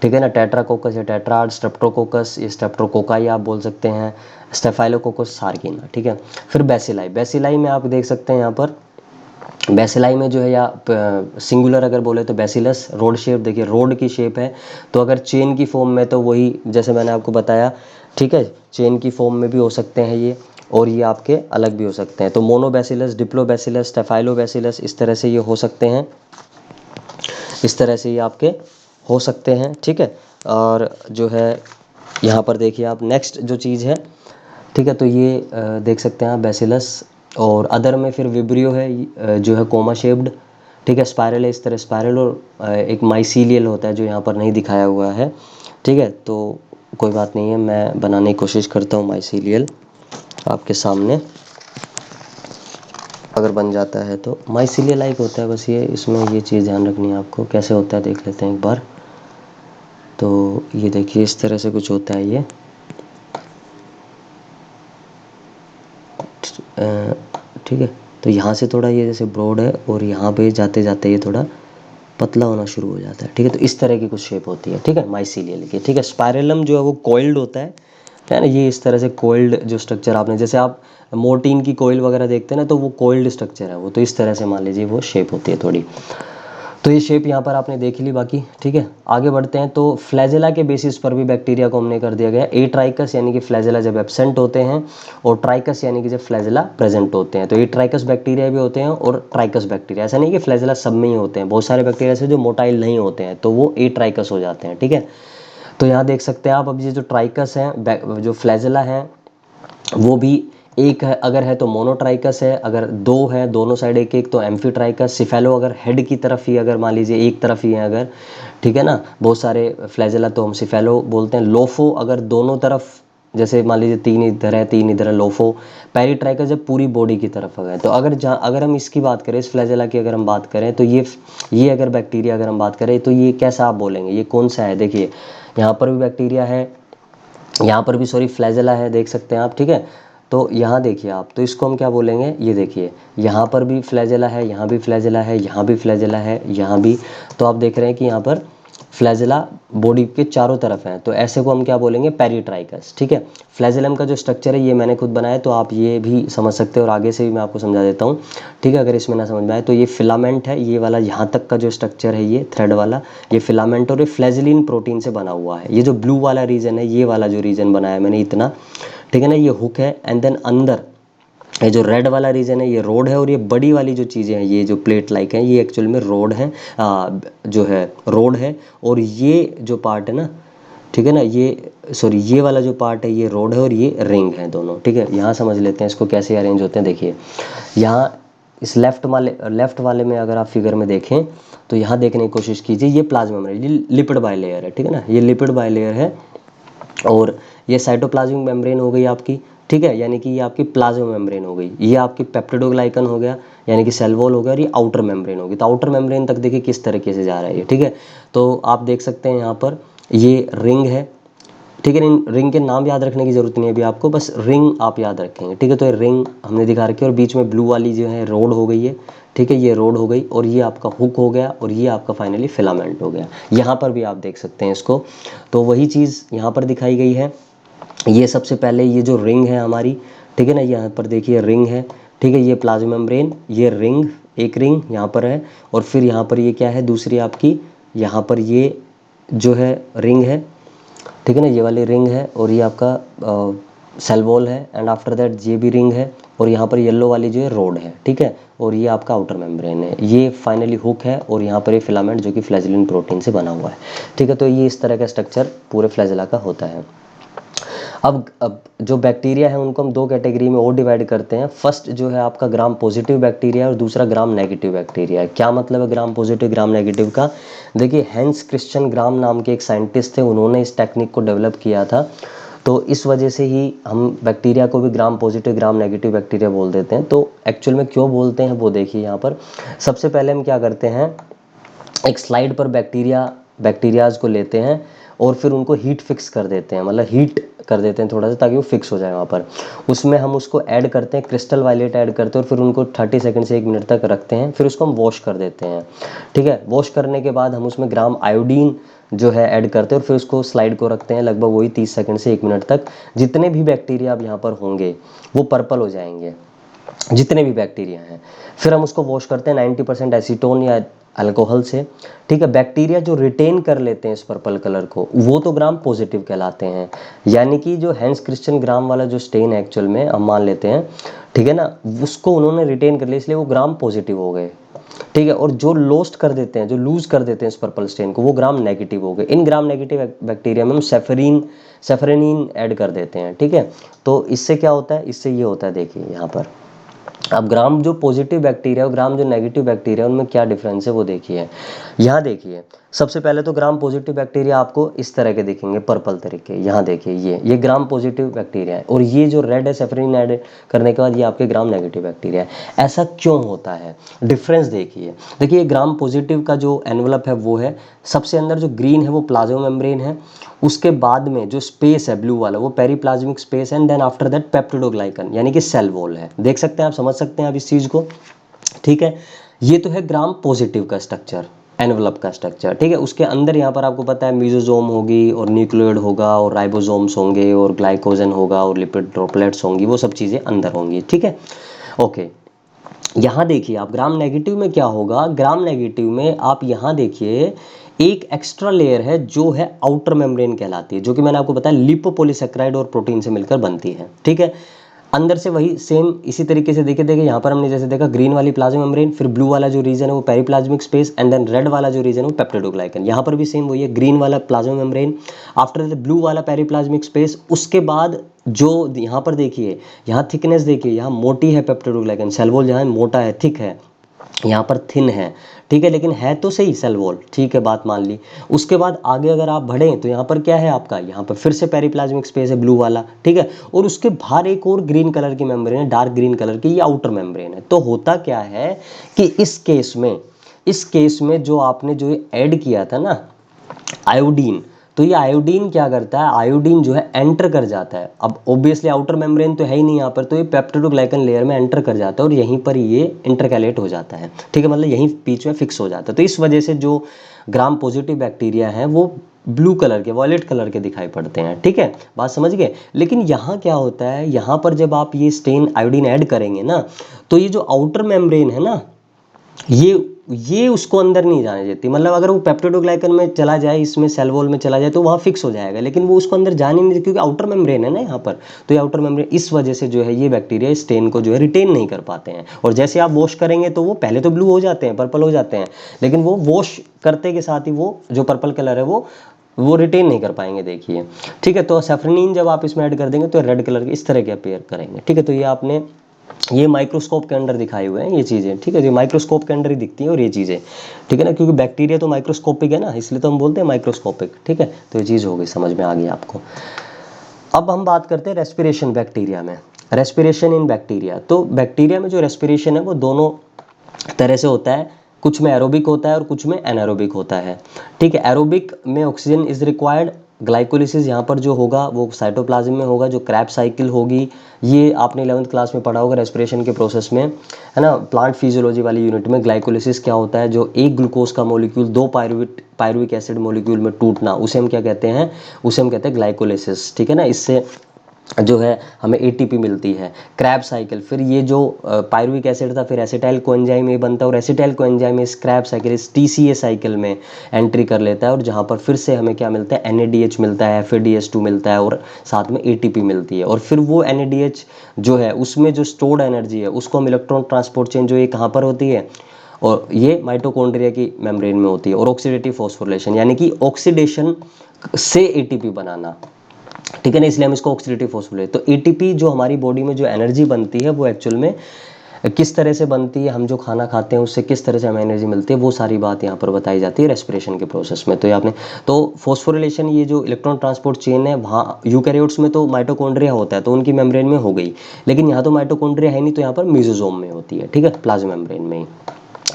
Speaker 1: ठीक है ना, टेट्राकोकस या टेट्राड, स्ट्रेप्टोकोकस ये स्ट्रेप्टोकोकाई आप बोल सकते हैं, स्टेफाइलोकोकस सार्किना, ठीक है। फिर बेसिलाई, बेसिलाई में आप देख सकते हैं यहाँ पर, बेसिलाई में जो है, या सिंगुलर अगर बोले तो बेसिलस, रोड शेप, देखिए रोड की शेप है। तो अगर चेन की फॉर्म में तो वही जैसे मैंने आपको बताया, ठीक है, चेन की फॉर्म में भी हो सकते हैं ये, और ये आपके अलग भी हो सकते हैं। तो मोनोबैसिलस, डिप्लोबैसिलस, स्टेफाइलोबैसिलस, इस तरह से ये हो सकते हैं, इस तरह से ये आपके हो सकते हैं, ठीक है। और जो है यहाँ पर देखिए आप, नेक्स्ट जो चीज़ है, ठीक है, तो ये देख सकते हैं आप बैसिलस। और अदर में फिर विब्रियो है, जो है कोमा शेप्ड, ठीक है, स्पाइरल है इस तरह स्पाइरल। और एक माइसीलियल होता है जो यहाँ पर नहीं दिखाया हुआ है, ठीक है। तो कोई बात नहीं है, मैं बनाने की कोशिश करता हूँ माइसीलियल आपके सामने, अगर बन जाता है तो। माइसीलियल लाइक होता है बस ये, इसमें ये चीज़ ध्यान रखनी है आपको, कैसे होता है देख लेते हैं एक बार। तो ये देखिए इस तरह से कुछ होता है ये, ठीक है। तो यहाँ से थोड़ा ये जैसे ब्रॉड है, और यहाँ पे जाते जाते ये थोड़ा पतला होना शुरू हो जाता है, ठीक है। तो इस तरह की कुछ शेप होती है, ठीक है, माइसीलियल की, ठीक है। स्पाइरलम जो है वो कोइल्ड होता है ना, ये इस तरह से कोइल्ड जो स्ट्रक्चर आपने, जैसे आप मोर्टीन की कोइल वगैरह देखते हैं ना, तो वो कोइल्ड स्ट्रक्चर है वो, तो इस तरह से मान लीजिए वो शेप होती है थोड़ी। तो ये शेप यहाँ पर आपने देख ली बाकी, ठीक है। आगे बढ़ते हैं, तो फ्लैजेला के बेसिस पर भी बैक्टीरिया को हमने कर दिया गया ए ट्राइकस यानी कि फ्लैजेला जब एब्सेंट होते हैं, और ट्राइकस यानी कि जब फ्लैजेला प्रेजेंट होते हैं। तो ये ट्राइकस बैक्टीरिया भी होते हैं और ट्राइकस बैक्टीरिया, ऐसा नहीं कि फ्लैजेला सब में ही होते हैं, बहुत सारे बैक्टीरिया से जो मोटाइल नहीं होते हैं तो वो ए ट्राइकस हो जाते हैं, ठीक है। तो यहाँ देख सकते हैं आप, अब ये जो ट्राइकस हैं, जो फ्लैजेला हैं, वो भी एक है, अगर है तो मोनोट्राइकस है, अगर दो है दोनों साइड एक एक तो एम्फीट्राइकस। सिफेलो अगर हेड की तरफ ही, अगर मान लीजिए एक तरफ ही है अगर, ठीक है ना, बहुत सारे फ्लैजेला तो हम सिफेलो बोलते हैं। लोफो अगर दोनों तरफ, जैसे मान लीजिए 3 इधर है 3 इधर है, लोफो। पेरिट्राइकस जब पूरी बॉडी की तरफ है। तो अगर हम इसकी बात करें, इस फ्लैजेला की अगर हम बात करें, तो ये अगर बैक्टीरिया अगर हम बात करें, तो ये कैसा आप बोलेंगे, ये कौन सा है। देखिए यहाँ पर भी बैक्टीरिया है, यहाँ पर भी सॉरी फ्लैजेला है, देख सकते हैं आप, ठीक है। तो यहाँ देखिए आप, तो इसको हम क्या बोलेंगे, ये देखिए यहाँ पर भी फ्लैजेला है, यहाँ भी फ्लैजेला है, यहाँ भी फ्लैजेला है, यहाँ भी। तो आप देख रहे हैं कि यहाँ पर फ्लैजेला बॉडी के चारों तरफ हैं, तो ऐसे को हम क्या बोलेंगे, पेरिट्राइकस। ठीक है, फ्लैजेलम का जो स्ट्रक्चर है ये मैंने खुद बनाया, तो आप ये भी समझ सकते हो और आगे से भी मैं आपको समझा देता हूँ। ठीक है, अगर इसमें ना समझ में आए तो ये फिलामेंट है, ये वाला यहाँ तक का जो स्ट्रक्चर है ये थ्रेड वाला, ये फिलामेंट और ये फ्लैजेलिन प्रोटीन से बना हुआ है। ये जो ब्लू वाला रीजन है, ये वाला जो रीजन बनाया मैंने इतना, ठीक है ना, ये हुक है। एंड देन अंदर ये जो रेड वाला रीजन है ये रोड है, और ये बड़ी वाली जो चीज़ें हैं ये जो प्लेट लाइक हैं ये एक्चुअल में रोड है, जो है रोड है। और ये जो पार्ट है ना, ठीक है ना, ये सॉरी ये वाला जो पार्ट है ये रोड है और ये रिंग है दोनों। ठीक है, यहाँ समझ लेते हैं इसको कैसे अरेंज होते हैं। देखिए यहाँ इस लेफ्ट वाले में अगर आप फिगर में देखें तो यहाँ देखने की कोशिश कीजिए, ये प्लाज्मा मेम्ब्रेन, ये लिपिड बाइलेयर है। ठीक है ना, ये लिपिड बाइलेयर है, और ये साइटोप्लाज्मिक मेम्ब्रेन हो गई आपकी। ठीक है, यानी कि ये आपकी प्लाज्मा मेम्ब्रेन हो गई, ये आपकी पेप्टिडोग्लाइकन हो गया यानी कि सेल वॉल हो गया, और ये आउटर मेम्ब्रेन होगी। तो आउटर मेम्ब्रेन तक देखिए किस तरीके से जा रहा है ये। ठीक है, तो आप देख सकते हैं यहाँ पर ये रिंग है। ठीक है, इन रिंग के नाम याद रखने की जरूरत नहीं है अभी आपको, बस रिंग आप याद रखेंगे। ठीक है, तो ये रिंग हमने दिखा रखी है, और बीच में ब्लू वाली जो है रोड हो गई है। ठीक है, ये रोड हो गई, और ये आपका हुक हो गया, और ये आपका फाइनली फिलामेंट हो गया। यहाँ पर भी आप देख सकते हैं इसको, तो वही चीज़ यहाँ पर दिखाई गई है। ये सबसे पहले ये जो रिंग है हमारी, ठीक है ना, यहाँ पर देखिए रिंग है। ठीक है, ये प्लाज्मा मेम्ब्रेन, ये रिंग, एक रिंग यहाँ पर है, और फिर यहाँ पर ये क्या है दूसरी आपकी, यहाँ पर ये जो है रिंग है। ठीक है ना, ये वाली रिंग है, और ये आपका सेल वॉल है, एंड आफ्टर दैट ये भी रिंग है, और यहाँ पर येलो वाली जो है रोड है। ठीक है, और ये आपका आउटर मेम्ब्रेन है, ये फाइनली हुक है, और यहाँ पर ये फिलामेंट जो कि फ्लैजेलिन प्रोटीन से बना हुआ है। ठीक है, तो ये इस तरह का स्ट्रक्चर पूरे फ्लैजेला का होता है। अब जो बैक्टीरिया है उनको हम दो कैटेगरी में और डिवाइड करते हैं। फर्स्ट जो है आपका ग्राम पॉजिटिव बैक्टीरिया, और दूसरा ग्राम नेगेटिव बैक्टीरिया है। क्या मतलब है ग्राम पॉजिटिव ग्राम नेगेटिव का? देखिए हैंस क्रिश्चियन ग्राम नाम के एक साइंटिस्ट थे, उन्होंने इस टेक्निक को डेवलप किया था, तो इस वजह से ही हम बैक्टीरिया को भी gram positive gram negative bacteria बोल देते हैं। तो एक्चुअल में क्यों बोलते हैं वो देखिए यहाँ पर। सबसे पहले हम क्या करते हैं, एक स्लाइड पर बैक्टीरियाज को लेते हैं, और फिर उनको हीट फिक्स कर देते हैं, मतलब हीट कर देते हैं थोड़ा सा, ताकि वो फिक्स हो जाए वहाँ पर। उसमें हम उसको ऐड करते हैं, क्रिस्टल वायलेट ऐड करते हैं, और फिर उनको 30 सेकंड से 1 मिनट तक रखते हैं, फिर उसको हम वॉश कर देते हैं। ठीक है, वॉश करने के बाद हम उसमें ग्राम आयोडीन जो है ऐड करते हैं, और फिर उसको स्लाइड को रखते हैं लगभग वही 30 सेकंड से 1 मिनट तक। जितने भी बैक्टीरिया अब यहाँ पर होंगे वो पर्पल हो जाएंगे, जितने भी बैक्टीरिया हैं। फिर हम उसको वॉश करते हैं 90% एसीटोन या अल्कोहल से। ठीक है, बैक्टीरिया जो रिटेन कर लेते हैं इस पर्पल कलर को वो तो ग्राम पॉजिटिव कहलाते हैं, यानी कि जो हैंस क्रिश्चियन ग्राम वाला जो स्टेन है एक्चुअल में हम मान लेते हैं, ठीक है ना, उसको उन्होंने रिटेन कर लिया इसलिए वो ग्राम पॉजिटिव हो गए। ठीक है, और जो लोस्ट कर देते हैं, जो लूज कर देते हैं इस पर्पल स्टेन को, वो ग्राम नेगेटिव हो गए। इन ग्राम नेगेटिव बैक्टीरिया में हम सेफरेनिन ऐड कर देते हैं। ठीक है, तो इससे क्या होता है, इससे ये होता है, देखिए यहाँ पर। अब ग्राम जो पॉजिटिव बैक्टीरिया और ग्राम जो नेगेटिव बैक्टीरिया उनमें क्या डिफरेंस है वो देखिए। यहाँ देखिए सबसे पहले तो ग्राम पॉजिटिव बैक्टीरिया आपको इस तरह के दिखेंगे, पर्पल तरीके। यहाँ देखिए ये ग्राम पॉजिटिव बैक्टीरिया है, और ये जो रेड है सेफरिन ऐड करने के बाद ये आपके ग्राम नेगेटिव बैक्टीरिया है। ऐसा क्यों होता है, डिफरेंस देखिए ग्राम पॉजिटिव का जो एनवलप है वो है, सबसे अंदर जो ग्रीन है वो प्लाज्मा मेम्ब्रेन है, उसके बाद में जो स्पेस है ब्लू वाला वो पेरीप्लाज्मिक स्पेस है, and then after that peptidoglycan यानी कि सेल वॉल है। देख सकते हैं आप, समझ सकते हैं आप इस चीज़ को। ठीक है, ये तो है ग्राम पॉजिटिव का स्ट्रक्चर, एनवलप का स्ट्रक्चर। ठीक है, उसके अंदर यहाँ पर आपको पता है मीजोजोम होगी, और न्यूक्लियोइड होगा, और राइबोसोम्स होंगे, और ग्लाइकोजन होगा, और लिपिड ड्रॉपलेट्स होंगी, वो सब चीज़ें अंदर होंगी। ठीक है, ओके। यहाँ देखिए आप ग्राम नेगेटिव में क्या होगा, ग्राम नेगेटिव में आप यहाँ देखिए एक एक्स्ट्रा लेयर है जो है आउटर मेम्ब्रेन कहलाती है, जो कि मैंने आपको बताया लिपोपोलीसेक्राइड और प्रोटीन से मिलकर बनती है। ठीक है, अंदर से वही सेम इसी तरीके से देखिए यहाँ पर हमने जैसे देखा ग्रीन वाली प्लाज्मा मेम्ब्रेन, फिर ब्लू वाला जो रीजन है वो periplasmic space, and then red वाला जो रीजन है वो पेप्टिडोग्लाइकन। यहाँ पर भी सेम वही है, ग्रीन वाला plasma membrane, after the blue वाला पेरीप्लाज्मिक स्पेस। उसके बाद जो यहाँ पर देखिए, यहाँ थिकनेस देखिए, यहाँ मोटी है पेप्टिडोग्लाइकन, सेल वॉल जहाँ मोटा है थिक है, यहाँ पर थिन है। ठीक है, लेकिन है तो सही सेल वॉल, ठीक है, बात मान ली। उसके बाद आगे अगर आप बढ़ें तो यहाँ पर क्या है आपका, यहाँ पर फिर से पेरीप्लाज्मिक स्पेस है ब्लू वाला। ठीक है, और उसके बाहर एक और ग्रीन कलर की मेम्ब्रेन है, डार्क ग्रीन कलर की, ये आउटर मेम्ब्रेन है। तो होता क्या है कि इस केस में जो आपने जो ऐड किया था ना आयोडीन, तो ये आयोडीन क्या करता है, आयोडीन जो है एंटर कर जाता है। अब ऑब्वियसली आउटर मेम्ब्रेन तो है ही नहीं यहाँ पर, तो ये पेप्टिडोग्लाइकन लेयर में एंटर कर जाता है और यहीं पर ये इंटरकैलेट हो जाता है, ठीक है, मतलब यहीं बीच में फिक्स हो जाता है। तो इस वजह से जो ग्राम पॉजिटिव बैक्टीरिया हैं वो ब्लू कलर के, वॉयलेट कलर के दिखाई पड़ते हैं, ठीक है, बात समझ गए। लेकिन यहाँ क्या होता है, यहाँ पर जब आप ये स्टेन आयोडीन ऐड करेंगे ना, तो ये जो आउटर मेम्ब्रेन है ना, ये उसको अंदर नहीं जाने देती। मतलब अगर वो पेप्टिडोग्लाइकन में चला जाए, इसमें सेल वॉल में चला जाए, तो वहाँ फिक्स हो जाएगा, लेकिन वो उसको अंदर जाने नहीं देती, क्योंकि आउटर मेम्ब्रेन है ना यहाँ पर। तो ये आउटर मेम्ब्रेन, इस वजह से जो है ये बैक्टीरिया स्टेन को जो है रिटेन नहीं कर पाते हैं। और जैसे आप वॉश करेंगे तो वो पहले तो ब्लू हो जाते हैं, पर्पल हो जाते हैं, लेकिन वो वॉश करते के साथ ही वो जो पर्पल कलर है वो रिटेन नहीं कर पाएंगे, देखिए, ठीक है। तो सैफरनीन जब आप इसमें ऐड कर देंगे तो रेड कलर के इस तरह के अपीयर करेंगे, ठीक है। तो ये आपने, ये माइक्रोस्कोप के अंदर दिखाए हुए हैं ये चीज़ें, ठीक है, ये माइक्रोस्कोप के अंदर ही दिखती हैं और ये चीज़ें, ठीक है ना, क्योंकि बैक्टीरिया तो माइक्रोस्कोपिक है ना, इसलिए तो हम बोलते हैं माइक्रोस्कोपिक, ठीक है। तो ये चीज़ हो गई, समझ में आ गई आपको। अब हम बात करते हैं रेस्पिरेशन बैक्टीरिया में, रेस्पिरेशन इन बैक्टीरिया। तो बैक्टीरिया में जो रेस्पिरेशन है वो दोनों तरह से होता है, कुछ में एरोबिक होता है और कुछ में एनारोबिक होता है, ठीक है। एरोबिक में ऑक्सीजन इज रिक्वायर्ड, ग्लाइकोलिसिस यहाँ पर जो होगा वो साइटोप्लाज्म में होगा, जो क्रैब्स साइकिल होगी, ये आपने 11th क्लास में पढ़ा होगा रेस्पिरेशन के प्रोसेस में, है ना, प्लांट फिजियोलॉजी वाली यूनिट में। ग्लाइकोलिसिस क्या होता है, जो एक ग्लूकोज का मॉलिक्यूल दो पायरुविक एसिड मॉलिक्यूल में टूटना, उसे हम क्या कहते हैं, उसे हम कहते हैं ग्लाइकोलिसिस, ठीक है ना। इससे जो है हमें एटीपी मिलती है। क्रैब साइकिल, फिर ये जो पायरुविक एसिड था, फिर एसिटाइल कोएंजाइम ये बनता है, और एसिटाइल कोएंजाइम इस क्रैब साइकिल, इस टीसीए साइकिल में एंट्री कर लेता है, और जहाँ पर फिर से हमें क्या मिलता है, एनएडीएच मिलता है, FADH2 मिलता है, और साथ में एटीपी मिलती है। और फिर वो एनएडीएच जो है उसमें जो स्टोर्ड एनर्जी है उसको हम इलेक्ट्रॉन ट्रांसपोर्ट चेन, जो ये कहाँ पर होती है, और ये माइटोकॉन्ड्रिया की मेम्ब्रेन में होती है। और ऑक्सीडेटिव फॉस्फोरिलेशन, यानी कि ऑक्सीडेशन से एटीपी बनाना, ठीक है ना, इसलिए हम इसको ऑक्सीडेटिव फॉस्फोरेट। तो एटीपी जो हमारी बॉडी में जो एनर्जी बनती है वो एक्चुअल में किस तरह से बनती है, हम जो खाना खाते हैं उससे किस तरह से हमें एनर्जी मिलती है, वो सारी बात यहाँ पर बताई जाती है रेस्पिरेशन के प्रोसेस में। तो ये आपने, तो फॉस्फोरिलेशन, ये जो इलेक्ट्रॉन ट्रांसपोर्ट चेन है, वहाँ यूकैरियोट्स में तो माइटोकॉन्ड्रिया होता है तो उनकी मेम्ब्रेन में हो गई, लेकिन यहाँ तो माइटोकॉन्ड्रिया है नहीं, तो यहाँ पर मेसोसोम में होती है, ठीक है, प्लाज्मा मेम्ब्रेन में ही,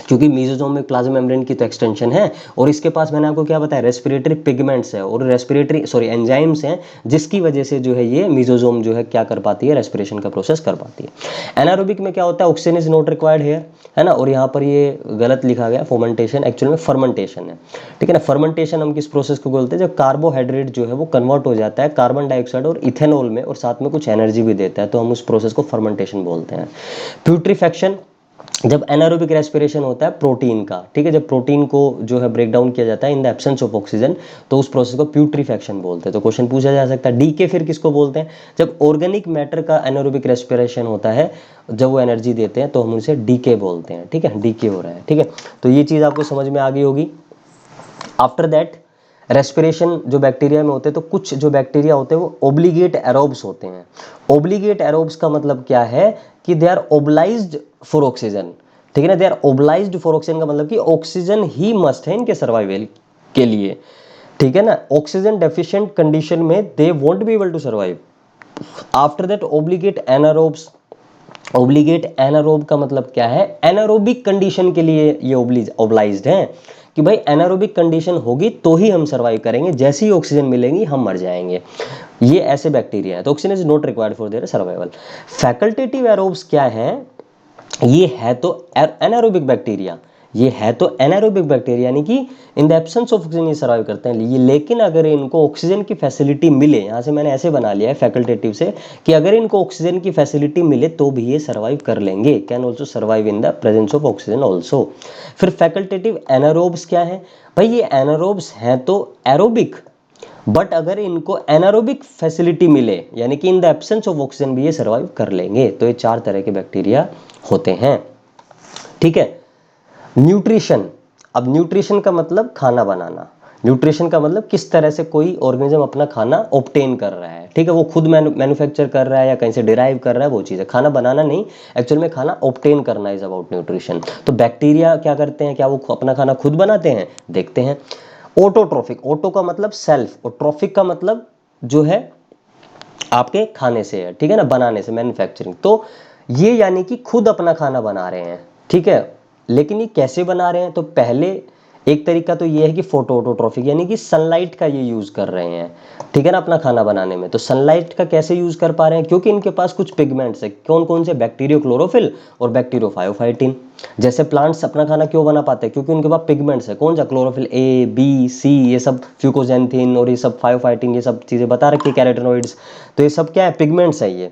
Speaker 1: क्योंकि मेसोसोम में प्लाज्मा मेम्ब्रेन की तो एक्सटेंशन है, और इसके पास मैंने आपको क्या बताया, रेस्पिरेटरी पिगमेंट्स है और एंजाइम्स हैं, जिसकी वजह से जो है ये मेसोसोम जो है क्या कर पाती है, रेस्पिरेशन का प्रोसेस कर पाती है। एनारोबिक में क्या होता है, oxygen is not required here, है ना, और यहाँ पर ये गलत लिखा गया, फर्मेंटेशन, एक्चुअल में फर्मेंटेशन है, ठीक है ना। फर्मेंटेशन हम किस प्रोसेस को बोलते हैं, जब कार्बोहाइड्रेट जो है वो कन्वर्ट हो जाता है कार्बन डाइऑक्साइड और इथेनॉल में, और साथ में कुछ एनर्जी भी देता है, तो हम उस प्रोसेस को फर्मेंटेशन बोलते हैं। प्यूट्रीफेक्शन, जब एनारोबिक रेस्पिरेशन होता है प्रोटीन का, ठीक है, जब प्रोटीन को जो है ब्रेक डाउन किया जाता है in the absence of oxygen, तो उस प्रोसेस को प्यूट्रीफेक्शन बोलते हैं। तो क्वेश्चन पूछा जा सकता है, डीके फिर किसको बोलते हैं, जब ऑर्गेनिक मैटर का एनारोबिक रेस्पिरेशन होता है, जब वो एनर्जी देते हैं तो हम उसे डीके बोलते हैं, ठीक है, डीके हो रहा है, ठीक है। तो ये चीज़ आपको समझ में आ गई होगी। आफ्टर दैट रेस्पिरेशन जो बैक्टीरिया में होते हैं, तो कुछ जो बैक्टीरिया होते हैं वो ओब्लिगेट एरोब्स होते हैं। ओब्लिगेट एरोब्स का मतलब क्या है, कि they are obliged for oxygen, ठीक है ना, they are obliged for oxygen का मतलब कि ऑक्सीजन ही मस्ट है इनके सर्वाइवल के लिए, ठीक है ना। ऑक्सीजन डेफिशिएंट कंडीशन में they won't be able to survive. After that obligate anaerobes, obligate anaerobe का मतलब क्या है, एनारोबिक कंडीशन के लिए ये ओब्लाइज्ड हैं, कि भाई एनारोबिक कंडीशन होगी तो ही हम सर्वाइव करेंगे, जैसे ही ऑक्सीजन मिलेंगी हम मर जाएंगे, ये ऐसे बैक्टीरिया है। तो oxygen is not required for their survival. Facultative aerobes क्या है, ये है तो एनारोबिक बैक्टीरिया, ये है तो एनारोबिक बैक्टीरिया, यानी कि in the absence of oxygen ये सर्वाइव करते हैं ये, लेकिन अगर इनको ऑक्सीजन की फैसिलिटी मिले, यहाँ से मैंने ऐसे बना लिया है फैकल्टेटिव से, कि अगर इनको ऑक्सीजन की फैसिलिटी मिले तो भी ये सर्वाइव कर लेंगे, can also survive in the presence of oxygen also. फिर फैकल्टेटिव एनारोब्स क्या है, भाई ये एनारोब्स हैं तो एरोबिक, बट अगर इनको एनारोबिक फैसिलिटी मिले, यानी कि in the absence of oxygen भी ये सर्वाइव कर लेंगे। तो ये चार तरह के बैक्टीरिया होते हैं, ठीक है। न्यूट्रिशन, अब न्यूट्रिशन का मतलब खाना बनाना, न्यूट्रिशन का मतलब किस तरह से कोई ऑर्गेनिज्म अपना खाना ऑब्टेन कर रहा है, ठीक है, वो खुद मैन्युफैक्चर कर रहा है या कहीं से डिराइव कर रहा है, वो चीज़ है। खाना बनाना नहीं, एक्चुअल में खाना ऑब्टेन करना इज अबाउट न्यूट्रिशन। तो बैक्टीरिया क्या करते हैं, क्या वो अपना खाना खुद बनाते हैं, देखते हैं। ऑटोट्रोफिक, ऑटो का मतलब सेल्फ, और ट्रोफिक का मतलब जो है आपके खाने से है, ठीक है ना, बनाने से, मैन्युफैक्चरिंग। तो ये यानी कि खुद अपना खाना बना रहे हैं, ठीक है। लेकिन ये कैसे बना रहे हैं, तो पहले एक तरीका तो ये है कि फोटो ऑटोट्रॉफिक, यानी कि सनलाइट का ये यूज कर रहे हैं, ठीक है ना, अपना खाना बनाने में। तो सनलाइट का कैसे यूज कर पा रहे हैं, क्योंकि इनके पास कुछ पिगमेंट्स है। कौन कौन से, बैक्टीरियो क्लोरोफिल और बैक्टीरियो फायोफाइटिन। जैसे प्लांट्स अपना खाना क्यों बना पाते हैं, क्योंकि उनके पास पिगमेंट्स है। कौन सा, क्लोरोफिल ए बी सी, ये सब फ्यूकोजेंथिन और ये सब फायोफाइटिन, ये सब चीजें बता रखी है, कैरोटेनॉइड्स। तो ये सब क्या है, पिगमेंट्स है ये।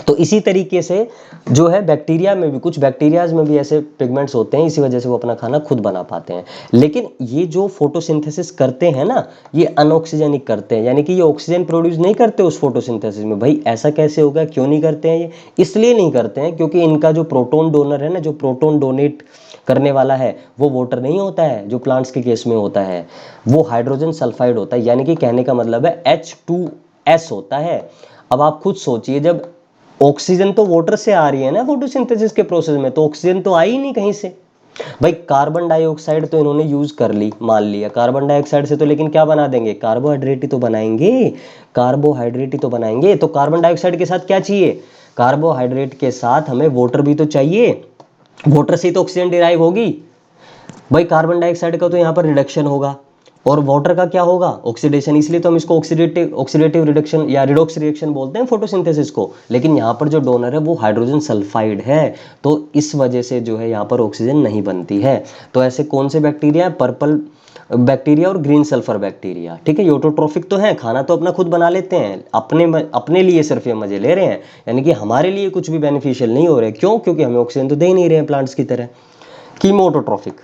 Speaker 1: तो इसी तरीके से जो है बैक्टीरिया में भी, कुछ बैक्टीरियाज में भी ऐसे पिगमेंट्स होते हैं, इसी वजह से वो अपना खाना खुद बना पाते हैं। लेकिन ये जो फोटोसिंथेसिस करते हैं ना, ये अनऑक्सीजनिक करते हैं, यानी कि ये ऑक्सीजन प्रोड्यूस नहीं करते उस फोटोसिंथेसिस में। भाई ऐसा कैसे होगा, क्यों नहीं करते हैं ये? इसलिए नहीं करते हैं क्योंकि इनका जो प्रोटोन डोनर है ना, जो प्रोटोन डोनेट करने वाला है, वो वाटर नहीं होता है जो प्लांट्स के केस में होता है, वो हाइड्रोजन सल्फाइड होता है। यानी कि कहने का मतलब है H2S होता है। अब आप खुद सोचिए, जब ऑक्सीजन तो वाटर से आ रही है ना फोटोसिंथेसिस के प्रोसेस में, तो ऑक्सीजन तो आई ही नहीं कहीं से। भाई कार्बन डाइऑक्साइड तो इन्होंने यूज कर ली, मान लिया कार्बन डाइऑक्साइड से, तो लेकिन क्या बना देंगे, कार्बोहाइड्रेट ही तो बनाएंगे, कार्बोहाइड्रेट ही तो बनाएंगे। तो कार्बन डाइऑक्साइड के साथ क्या चाहिए, कार्बोहाइड्रेट के साथ हमें वाटर भी तो चाहिए, वाटर से तो ऑक्सीजन डिराइव होगी। भाई कार्बन डाइऑक्साइड का तो यहाँ पर रिडक्शन होगा और वाटर का क्या होगा, ऑक्सीडेशन। इसलिए तो हम इसको ऑक्सीडेटिव रिडक्शन या रिडॉक्स रिएक्शन बोलते हैं फोटोसिंथेसिस को। लेकिन यहाँ पर जो डोनर है वो हाइड्रोजन सल्फाइड है, तो इस वजह से जो है यहाँ पर ऑक्सीजन नहीं बनती है। तो ऐसे कौन से बैक्टीरिया है, पर्पल बैक्टीरिया और ग्रीन सल्फर बैक्टीरिया, ठीक है। ये ऑटोट्रॉफिक तो है, खाना तो अपना खुद बना लेते हैं, अपने लिए सिर्फ ये मजे ले रहे हैं, यानी कि हमारे लिए कुछ भी बेनिफिशियल नहीं हो रहे। क्यों, क्योंकि हमें ऑक्सीजन तो दे ही नहीं रहे हैं प्लांट्स की तरह। कीमोटोट्रॉफिक,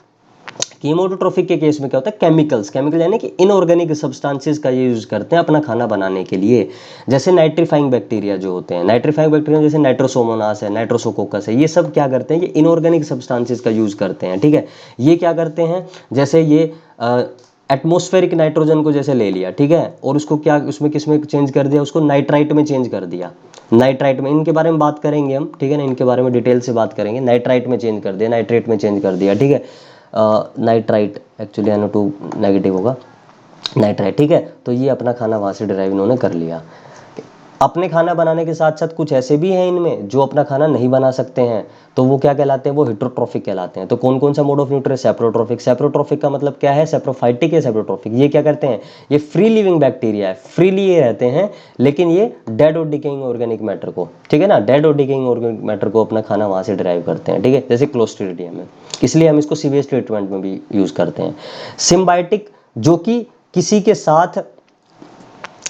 Speaker 1: कीमोटोट्रॉफिक के केस में क्या होता है, केमिकल्स, केमिकल यानी कि इनऑर्गेनिक सब्सटेंसेस का ये यूज करते हैं अपना खाना बनाने के लिए। जैसे नाइट्रीफाइंग बैक्टीरिया जो होते हैं, नाइट्रीफाइंग बैक्टीरिया जैसे नाइट्रोसोमोनास है, नाइट्रोसोकोकस है, ये सब क्या करते हैं, ये इनऑर्गेनिक सब्सटेंसेस का यूज करते हैं, ठीक है। ये क्या करते हैं, जैसे ये एटमोस्फेरिक नाइट्रोजन को जैसे ले लिया, ठीक है, और उसको क्या, उसमें किसमें चेंज कर दिया, उसको नाइट्राइट में चेंज कर दिया। नाइट्राइट में, इनके बारे में बात करेंगे हम, ठीक है ना, इनके बारे में डिटेल से बात करेंगे। नाइट्राइट में चेंज कर दिया, नाइट्रेट में चेंज कर दिया, ठीक है। नाइट्राइट एक्चुअली NO2 नेगेटिव होगा, नाइट्राइट, ठीक है। तो ये अपना खाना वहाँ से डिराइव इन्होंने कर लिया। अपने खाना बनाने के साथ साथ कुछ ऐसे भी हैं इनमें जो अपना खाना नहीं बना सकते हैं, तो वो क्या कहलाते हैं, वो हेटरोट्रॉफिक कहलाते हैं। तो कौन कौन सा mode of nutrition, saprotrophic. Saprotrophic का मतलब क्या है, सेप्रोफाइटिक है सेप्रोट्रॉफिक। ये क्या करते हैं, ये फ्री लिविंग बैक्टीरिया है, फ्रीली ये रहते हैं, लेकिन ये डेड और डिकेइंग ऑर्गेनिक मैटर को, ठीक है ना, डेड और डिकेइंग ऑर्गेनिक मैटर को अपना खाना वहाँ से डिराइव करते हैं, ठीक है, जैसे क्लोस्ट्रीडियम है। इसलिए हम इसको सीवेज ट्रीटमेंट में भी यूज करते हैं। सिम्बायोटिक, जो कि किसी के साथ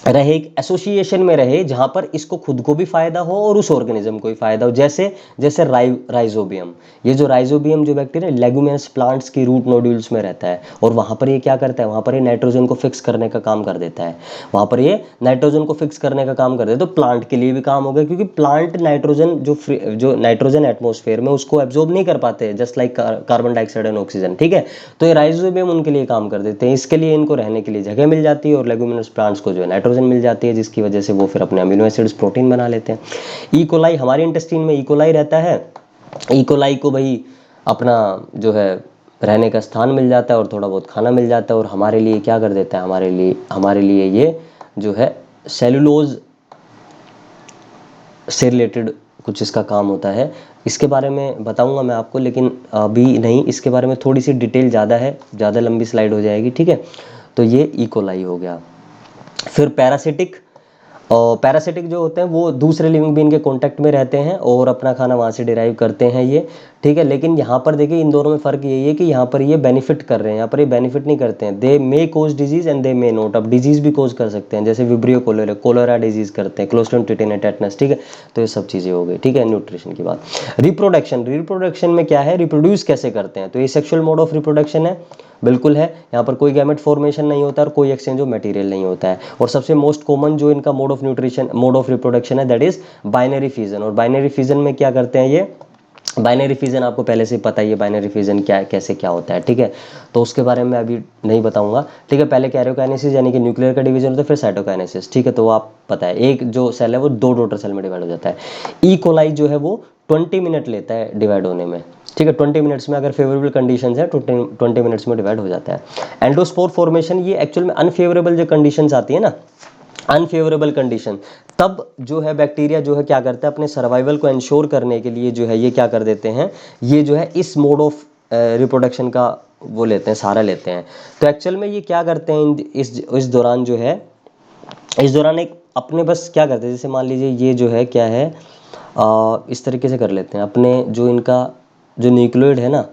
Speaker 1: रहे, एक एसोसिएशन में रहे, जहां पर इसको खुद को भी फायदा हो और उस ऑर्गेनिज्म को भी फायदा हो। जैसे जैसे राइजोबियम, ये जो राइजोबियम जो बैक्टीरिया लेगुमिनस प्लांट्स की रूट नोड्यूल्स में रहता है, और वहां पर ये क्या करता है, वहां पर ये नाइट्रोजन को फिक्स करने का काम कर देता है, वहां पर ये नाइट्रोजन को फिक्स करने का काम कर देता है। तो प्लांट के लिए भी काम हो गया, क्योंकि प्लांट नाइट्रोजन जो नाइट्रोजन एटमोस्फेयर में उसको एब्जॉर्ब नहीं कर पाते, just like carbon dioxide and oxygen, ठीक है। तो ये राइजोबियम उनके लिए काम कर देते हैं, इसके लिए इनको रहने के लिए जगह मिल जाती है, और लेगुमिनस प्लांट्स को जो है नाइट्रोजन मिल जाती है, जिसकी वजह से वो फिर अपने अमीनो एसिड्स प्रोटीन बना लेते हैं। इकोलाई, हमारे इंटेस्टाइन में इकोलाई रहता है। इकोलाई को भाई अपना जो है रहने का स्थान मिल जाता है और थोड़ा बहुत खाना मिल जाता है, और हमारे लिए क्या कर देता है, हमारे लिए ये जो है सेलुलोज से रिलेटेड कुछ इसका काम होता है। इसके बारे में बताऊंगा मैं आपको, लेकिन अभी नहीं, इसके बारे में थोड़ी सी डिटेल ज़्यादा है, ज़्यादा लंबी स्लाइड हो जाएगी, ठीक है। तो ये इकोलाई हो गया। फिर पैरासिटिक, और पैरासिटिक जो होते हैं वो दूसरे लिविंग बीइंग के कांटेक्ट में रहते हैं और अपना खाना वहाँ से डिराइव करते हैं ये, ठीक है। लेकिन यहाँ पर देखिए इन दोनों में फ़र्क यही है कि यहाँ पर ये बेनिफिट कर रहे हैं, यहाँ पर ये बेनिफिट नहीं करते हैं। They may cause disease and they may not. अब डिजीज भी कोज कर सकते हैं, जैसे विब्रियो कोलेरा डिजीज करते हैं, क्लोस्ट्रिडियम टिटेनिया टेटनस, ठीक है। तो ये सब चीज़ें हो गई, ठीक है, न्यूट्रिशन की बात। रिप्रोडक्शन में क्या है, रिप्रोड्यूस कैसे करते हैं, तो ये सेक्शुअल मोड ऑफ रिप्रोडक्शन है, बिल्कुल है। यहाँ पर कोई गैमेट फॉर्मेशन नहीं होता और कोई एक्सचेंज ऑफ मटेरियल नहीं होता है। और सबसे मोस्ट कॉमन जो इनका मोड ऑफ रिप्रोडक्शन है, दैट इज बाइनरी फिजन। और बाइनरी फिजन में क्या करते हैं ये, बाइनरी फिजन आपको पहले से पता ही है, बाइनरी फिजन क्या है, कैसे क्या होता है, ठीक है। तो उसके बारे में अभी नहीं बताऊंगा, ठीक है। पहले कैरियोकाइनेसिस यानी कि न्यूक्लियर का डिवीजन होता है, फिर साइटोकाइनेसिस, ठीक है। तो आप पता है, एक जो सेल है वो 2 डॉटर सेल में डिवाइड हो जाता है। ई कोलाई जो है वो 20 मिनट लेता है डिवाइड होने में, ठीक है। 20 मिनट्स में अगर फेवरेबल कंडीशंस है तो 20 मिनट्स में डिवाइड हो जाता है। एंडोस्पोर फॉर्मेशन, ये एक्चुअल में अनफेवरेबल जो कंडीशंस आती है ना, अनफेवरेबल कंडीशन, तब जो है बैक्टीरिया जो है क्या करता है, अपने सर्वाइवल को इंश्योर करने के लिए जो है ये क्या कर देते हैं, ये जो है इस मोड ऑफ रिप्रोडक्शन का वो लेते हैं, सहारा लेते हैं। तो एक्चुअल में ये क्या करते हैं इस दौरान जो है, इस दौरान एक अपने बस क्या करते हैं, जैसे मान लीजिए ये जो है क्या है, इस तरीके से कर लेते हैं, अपने जो इनका जो न्यूक्लियोइड है ना,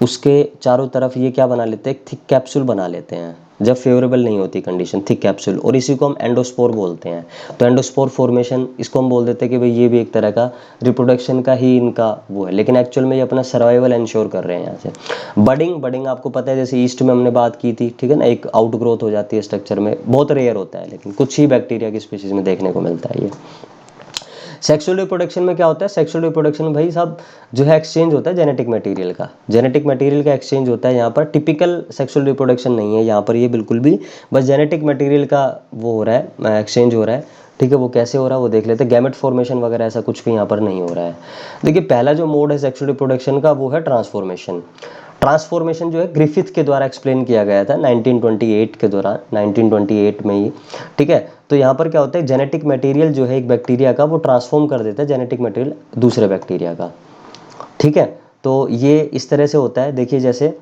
Speaker 1: उसके चारों तरफ ये क्या बना लेते हैं, एक थिक कैप्सूल बना लेते हैं जब फेवरेबल नहीं होती कंडीशन, थिक कैप्सूल, और इसी को हम एंडोस्पोर बोलते हैं। तो एंडोस्पोर फॉर्मेशन, इसको हम बोल देते हैं कि भाई ये भी एक तरह का रिप्रोडक्शन का ही इनका वो है, लेकिन एक्चुअल में ये अपना सर्वाइवल इंश्योर कर रहे हैं यहाँ से। बडिंग आपको पता है, जैसे ईस्ट में हमने बात की थी, ठीक है ना, एक आउटग्रोथ हो जाती है स्ट्रक्चर में, बहुत रेयर होता है लेकिन कुछ ही बैक्टीरिया की स्पीशीज में देखने को मिलता है ये। सेक्सुअल रिप्रोडक्शन में क्या होता है, सेक्सुअल रिप्रोडक्शन में भाई साहब जो है एक्सचेंज होता है जेनेटिक मटेरियल का, जेनेटिक मटेरियल का एक्सचेंज होता है यहाँ पर। टिपिकल सेक्सुअल रिप्रोडक्शन नहीं है यहाँ पर ये बिल्कुल भी, बस जेनेटिक मटेरियल का वो हो रहा है, एक्सचेंज हो रहा है, ठीक है। वो कैसे हो रहा है वो देख लेते हैं, गैमेट फॉर्मेशन वगैरह ऐसा कुछ भी यहाँ पर नहीं हो रहा है। देखिए पहला जो मोड है सेक्सुअल रिप्रोडक्शन का वो है ट्रांसफॉर्मेशन। ट्रांसफॉर्मेशन जो है ग्रिफिथ के द्वारा एक्सप्लेन किया गया था 1928 के दौरान, 1928 में ही, ठीक है। तो यहाँ पर क्या होता है, जेनेटिक मटेरियल जो है एक बैक्टीरिया का, वो ट्रांसफॉर्म कर देता है जेनेटिक मटेरियल दूसरे बैक्टीरिया का, ठीक है। तो ये इस तरह से होता है, देखिए जैसे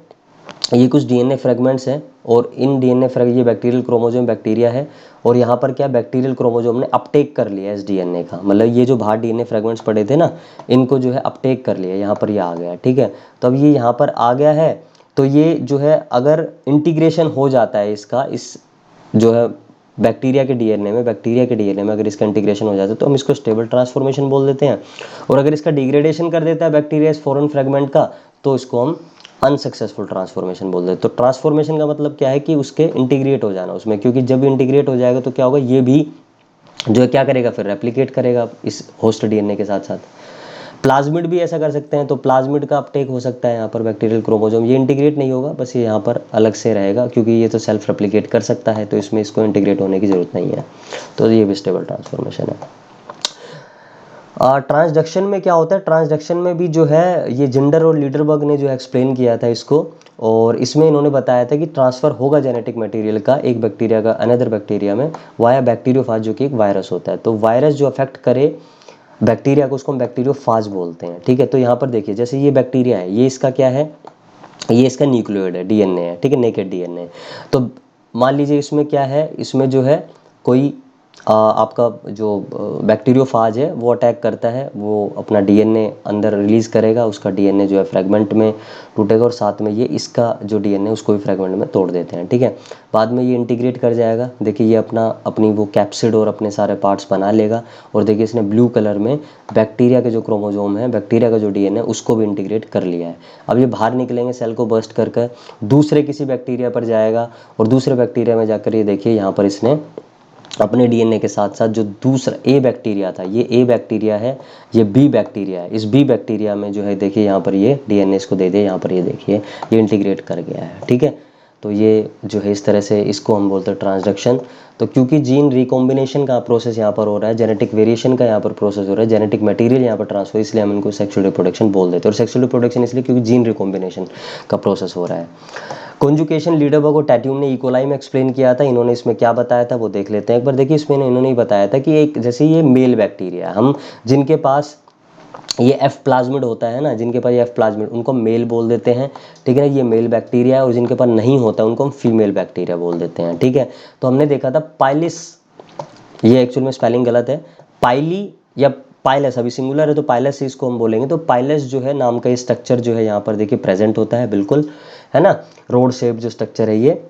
Speaker 1: ये कुछ डीएनए फ्रेगमेंट्स हैं, और इन डीएनए फ्रेग ये बैक्टीरियल क्रोमोसोम बैक्टीरिया है, और यहाँ पर क्या बैक्टीरियल क्रोमोसोम ने अपटेक कर लिया इस डीएनए का, मतलब ये जो बाहर डीएनए फ्रेगमेंट्स पड़े थे ना, इनको जो है अपटेक कर लिया, यहाँ पर ये आ गया, ठीक है। तो अब ये यहाँ पर आ गया है, तो ये जो है अगर इंटीग्रेशन हो जाता है इसका, इस जो है बैक्टीरिया के डीएनए में, बैक्टीरिया के डीएनए में अगर इसका इंटीग्रेशन हो जाता है तो हम इसको स्टेबल ट्रांसफॉर्मेशन बोल देते हैं। और अगर इसका डिग्रेडेशन कर देता है बैक्टीरिया इस फॉरेन फ्रेगमेंट का, तो इसको हम अनसक्सेसफुल ट्रांसफॉर्मेशन बोल देते हैं। तो ट्रांसफॉर्मेशन का मतलब क्या है कि उसके इंटीग्रेट हो जाना उसमें, क्योंकि जब इंटीग्रेट हो जाएगा तो क्या होगा, ये भी जो है क्या करेगा, फिर रेप्लिकेट करेगा इस होस्ट डीएनए के साथ साथ। प्लाज्मिड भी ऐसा कर सकते हैं, तो प्लाज्मिड का अपटेक हो सकता है यहाँ पर बैक्टीरियल क्रोमोसोम, ये इंटीग्रेट नहीं होगा, बस ये यहाँ पर अलग से रहेगा, क्योंकि ये तो सेल्फ रेप्लिकेट कर सकता है, तो इसमें इसको इंटीग्रेट होने की जरूरत नहीं है। तो ये भी स्टेबल ट्रांसफॉर्मेशन है। ट्रांसडक्शन में क्या होता है, ट्रांसडक्शन में भी जो है ये जिंडर और लीडरबर्ग ने जो एक्सप्लेन किया था इसको, और इसमें इन्होंने बताया था कि ट्रांसफ़र होगा जेनेटिक मटेरियल का एक बैक्टीरिया का अनदर बैक्टीरिया में वाया बैक्टीरियोफाज, जो कि एक वायरस होता है। तो वायरस जो अफेक्ट करे बैक्टीरिया को, उसको हम बैक्टीरियोफाज बोलते हैं, ठीक है। तो यहाँ पर देखिए जैसे ये बैक्टीरिया है, ये इसका क्या है, ये इसका न्यूक्लियोइड है, डीएनए है, ठीक है, नेकेड डीएनए। तो मान लीजिए इसमें क्या है, इसमें जो है कोई आपका जो बैक्टीरियोफाज है वो अटैक करता है, वो अपना डीएनए अंदर रिलीज़ करेगा, उसका डीएनए जो है फ्रेगमेंट में टूटेगा, और साथ में ये इसका जो डीएनए उसको भी फ्रेगमेंट में तोड़ देते हैं, ठीक है। बाद में ये इंटीग्रेट कर जाएगा, देखिए ये अपनी वो कैप्सिड और अपने सारे पार्ट्स बना लेगा, और देखिए इसने ब्लू कलर में बैक्टीरिया के जो क्रोमोसोम है, बैक्टीरिया का जो डीएनए उसको भी इंटीग्रेट कर लिया है। अब ये बाहर निकलेंगे सेल को बर्स्ट कर दूसरे किसी बैक्टीरिया पर जाएगा, और दूसरे बैक्टीरिया में जाकर ये देखिए यहाँ पर इसने अपने डीएनए के साथ साथ जो दूसरा ए बैक्टीरिया था, ये ए बैक्टीरिया है, ये बी बैक्टीरिया है, इस बी बैक्टीरिया में जो है देखिए यहाँ पर ये डीएनए इसको दे दिया, यहाँ पर ये देखिए ये इंटीग्रेट कर गया है, ठीक है। तो ये जो है इस तरह से इसको हम बोलते हैं ट्रांसडक्शन। तो क्योंकि जीन रिकॉम्बिनेशन का प्रोसेस यहाँ पर हो रहा है, जेनेटिक वेरिएशन का यहाँ पर प्रोसेस हो रहा है, जेनेटिक मटेरियल यहाँ पर ट्रांसफर, इसलिए हम इनको सेक्सुअल रिप्रोडक्शन बोल देते हैं। और सेक्सुअल रिप्रोडक्शन इसलिए क्योंकि जीन रिकॉम्बिनेशन का प्रोसेस हो रहा है। कॉन्जुकेशन लीडरबर्ग और टैट्यूम ने इकोलाई में एक्सप्लेन किया था, इन्होंने इसमें क्या बताया था वो देख लेते हैं एक बार। देखिए इसमें इन्होंने बताया था कि एक जैसे ये मेल बैक्टीरिया, हम जिनके पास ये एफ प्लाज्मिड होता है ना, जिनके पास ये एफ प्लाज्मिड, उनको मेल बोल देते हैं, ठीक है ना, ये मेल बैक्टीरिया है। और जिनके पास नहीं होता उनको हम फीमेल बैक्टीरिया बोल देते हैं, ठीक है। तो हमने देखा था पाइलिस, ये एक्चुअल में स्पेलिंग गलत है, पाइली या पाइलस, अभी सिंगुलर है तो पाइलस इसको हम बोलेंगे। तो पाइलस जो है नाम का ये स्ट्रक्चर जो है यहाँ पर देखिए प्रेजेंट होता है, बिल्कुल है ना, रोड शेप जो स्ट्रक्चर है ये।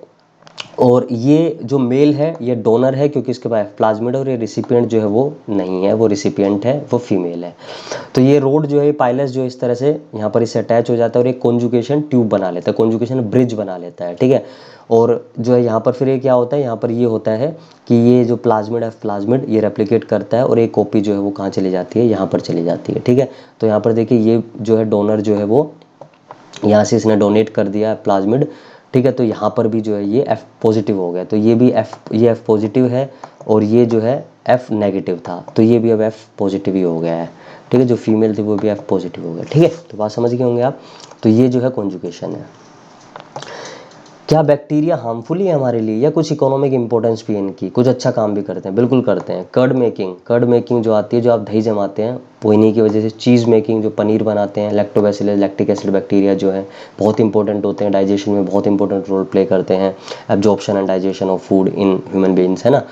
Speaker 1: और ये जो मेल है ये डोनर है, क्योंकि इसके पास प्लाज्मिड, और ये रिसिपिएंट जो है वो नहीं है, वो रिसिपिएंट है, वो फीमेल है। तो ये रोड जो है पाइलस जो इस तरह से यहाँ पर इससे अटैच हो जाता है, और एक कॉन्जुगेशन ट्यूब बना लेता है, कॉन्जुगेशन ब्रिज बना लेता है, ठीक है। और जो है यहाँ पर फिर ये क्या होता है, यहाँ पर ये होता है कि ये जो प्लाज्मिड है, प्लाज्मिड ये रेप्लिकेट करता है, और एक कॉपी जो है वो कहाँ चली जाती है, यहाँ पर चली जाती है, ठीक है। तो यहाँ पर देखिए ये जो है डोनर जो है वो यहाँ से इसने डोनेट कर दिया प्लाज्मिड, ठीक है। तो यहाँ पर भी जो है ये F पॉजिटिव हो गया, तो ये भी ये F पॉजिटिव है, और ये जो है F नेगेटिव था, तो ये भी अब F पॉजिटिव ही हो गया है, ठीक है। जो फीमेल थी वो भी F पॉजिटिव हो गया, ठीक है। तो बात समझ गए होंगे आप। तो ये जो है कॉन्जुगेशन है। क्या बैक्टीरिया हार्मफुल है हमारे लिए, या कुछ इकोनॉमिक इंपॉर्टेंस भी है इनकी, कुछ अच्छा काम भी करते हैं, बिल्कुल करते हैं। कर्ड मेकिंग जो आती है, जो आप दही जमाते हैं, वो इन्हीं की वजह से चीज़ मेकिंग, जो पनीर बनाते हैं, लैक्टोबैसिलस लैक्टिक एसिड बैक्टीरिया जो है बहुत इंपॉर्टेंट होते हैं, डाइजेशन में बहुत इंपॉर्टेंट रोल प्ले करते हैं, absorption and digestion of food in human beings, है ना।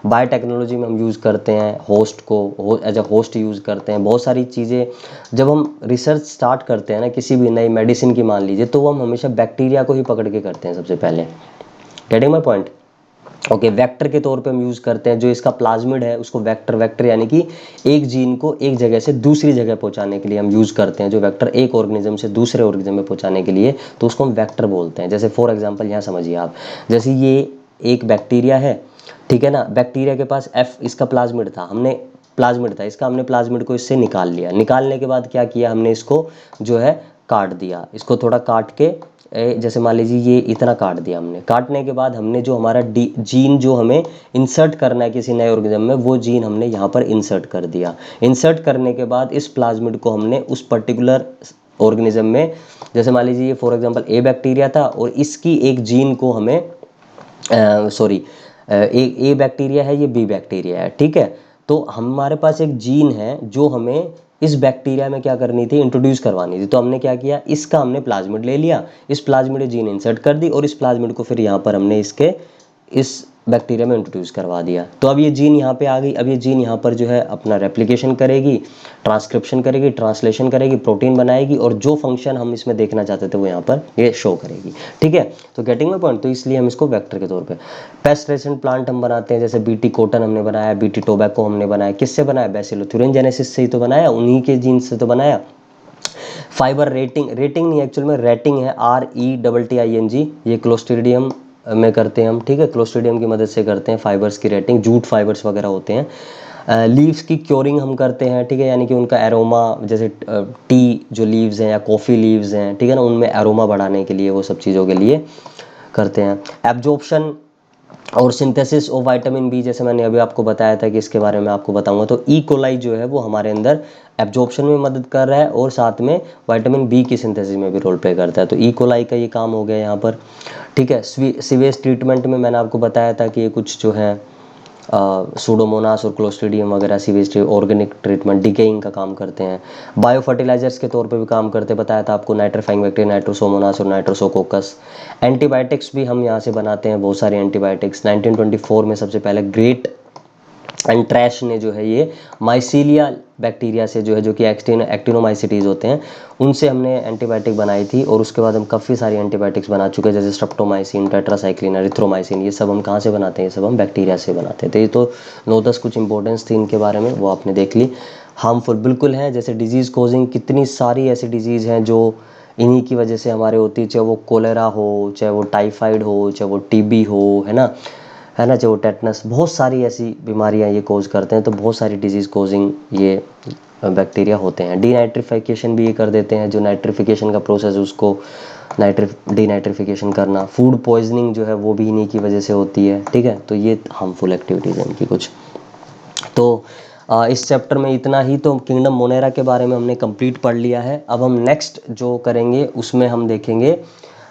Speaker 1: बायोटेक्नोलॉजी में हम यूज़ करते हैं होस्ट को, एज अ होस्ट यूज़ करते हैं। बहुत सारी चीज़ें जब हम रिसर्च स्टार्ट करते हैं ना किसी भी नई मेडिसिन की मान लीजिए, तो वो हम हमेशा बैक्टीरिया को ही पकड़ के करते हैं सबसे पहले। Getting my point? Okay, vector के तौर पे हम यूज़ करते हैं, जो इसका प्लाज्मिड है उसको वेक्टर यानी कि एक जीन को एक जगह से दूसरी जगह पहुंचाने के लिए हम यूज़ करते हैं, जो वेक्टर एक ऑर्गेनिज्म से दूसरे ऑर्गेनिज्म में पहुंचाने के लिए, तो उसको हम वेक्टर बोलते हैं। जैसे फॉर एग्जांपल यहाँ समझिए आप, जैसे ये एक बैक्टीरिया है, ठीक है ना। बैक्टीरिया के पास एफ इसका प्लाज्मिड था, हमने प्लाज्मिड को इससे निकाल लिया। निकालने के बाद क्या किया हमने, इसको जो है काट दिया, इसको थोड़ा काट के जैसे मान लीजिए ये इतना काट दिया हमने। काटने के बाद हमने जो हमारा जीन जो हमें इंसर्ट करना है किसी नए ऑर्गेनिज्म में, वो जीन हमने यहाँ पर इंसर्ट कर दिया। इंसर्ट करने के बाद इस प्लाज्मिड को हमने उस पर्टिकुलर ऑर्गेनिज्म में, जैसे मान लीजिए ये फॉर एग्जांपल ए बैक्टीरिया था और इसकी एक जीन को हमें ए बैक्टीरिया है, ये बी बैक्टीरिया है, ठीक है। तो हमारे पास एक जीन है जो हमें इस बैक्टीरिया में क्या करनी थी, इंट्रोड्यूस करवानी थी। तो हमने क्या किया, इसका हमने प्लाज्मिड ले लिया, इस प्लाज्मिड जीन इंसर्ट कर दी और इस प्लाज्मिड को फिर यहाँ पर हमने इसके इस बैक्टीरिया में इंट्रोड्यूस करवा दिया। तो अब ये जीन यहाँ पे आ गई। अब ये जीन यहाँ पर जो है अपना रेप्लिकेशन करेगी, ट्रांसक्रिप्शन करेगी, ट्रांसलेशन करेगी, प्रोटीन बनाएगी और जो फंक्शन हम इसमें देखना चाहते थे वो यहाँ पर ये शो करेगी, ठीक है। तो गेटिंग माय पॉइंट? तो इसलिए हम इसको वेक्टर के तौर पे पेस्ट रेसिस्टेंट प्लांट हम बनाते हैं, जैसे बीटी कॉटन हमने बनाया, बीटी टोबैको हमने बनाया। किससे बनाया? बैसिलोथ्यूरेनजेनेसिस से ही तो बनाया, उन्हीं के जीन से तो बनाया। फाइबर रेटिंग नहीं, एक्चुअल में रेटिंग है, RETTING, ये क्लोस्ट्रीडियम में करते हैं हम, ठीक है। क्लोस्ट्रीडियम की मदद से करते हैं फाइबर्स की रेटिंग, जूट फाइबर्स वगैरह होते हैं। लीव्स की क्योरिंग हम करते हैं, ठीक है, यानी कि उनका एरोमा, जैसे टी जो लीव्स हैं या कॉफ़ी लीव्स हैं, ठीक है ना, उनमें एरोमा बढ़ाने के लिए, वो सब चीज़ों के लिए करते हैं। एब्जॉर्प्शन और सिंथेसिस ऑफ विटामिन बी, जैसे मैंने अभी आपको बताया था कि इसके बारे में आपको बताऊंगा। तो ई कोलाई जो है वो हमारे अंदर एब्जॉर्प्शन में मदद कर रहा है और साथ में विटामिन बी की सिंथेसिस में भी रोल प्ले करता है। तो ई कोलाई का ये काम हो गया यहाँ पर, ठीक है। सीवेज ट्रीटमेंट में मैंने आपको बताया था कि ये कुछ जो है सूडोमोनास और क्लोस्ट्रीडियम वगैरह सीवेज ऑर्गेनिक ट्रीटमेंट, डिकेइंग का काम करते हैं। बायो फर्टिलाइजर्स के तौर पे भी काम करते हैं, बताया था आपको, नाइट्रोफाइंग बैक्टीरिया, नाइट्रोसोमोनास और नाइट्रोसोकोकस। एंटीबायोटिक्स भी हम यहाँ से बनाते हैं, बहुत सारे एंटीबायोटिक्स। 1924 में सबसे पहले ग्रेट एंड ट्रैश ने जो है ये माइसीलिया बैक्टीरिया से जो है, जो कि एक्टिनोमाइसिटीज़ होते हैं, उनसे हमने एंटीबायोटिक बनाई थी। और उसके बाद हम काफ़ी सारी एंटीबायोटिक्स बना चुके हैं, जैसे स्ट्रेप्टोमाइसिन, टेट्रासाइक्लिन, एरिथ्रोमाइसिन। ये सब हम कहाँ से बनाते हैं? ये सब हम बैक्टीरिया से बनाते हैं। तो ये तो 9-10 कुछ इंपॉर्टेंस थी इनके बारे में, वो आपने देख ली। हार्मफुल बिल्कुल है, जैसे डिजीज़ कोजिंग कितनी सारी ऐसी डिजीज़ हैं जो इन्हीं की वजह से हमारे होती है, चाहे वो कोलेरा हो, चाहे वो टाइफाइड हो, चाहे वो टीबी हो, है ना, जो टेटनस, बहुत सारी ऐसी बीमारियां ये कोज करते हैं। तो बहुत सारी डिजीज़ कोजिंग ये बैक्टीरिया होते हैं। डीनाइट्रिफिकेशन भी ये कर देते हैं, जो नाइट्रिफिकेशन का प्रोसेस है उसको डीनाइट्रिफिकेशन करना। फूड पॉइजनिंग जो है वो भी इन्हीं की वजह से होती है, ठीक है। तो ये हार्मफुल एक्टिविटीज़ हैं इनकी कुछ। तो इस चैप्टर में इतना ही। तो किंगडम मोनेरा के बारे में हमने कंप्लीट पढ़ लिया है। अब हम नेक्स्ट जो करेंगे उसमें हम देखेंगे,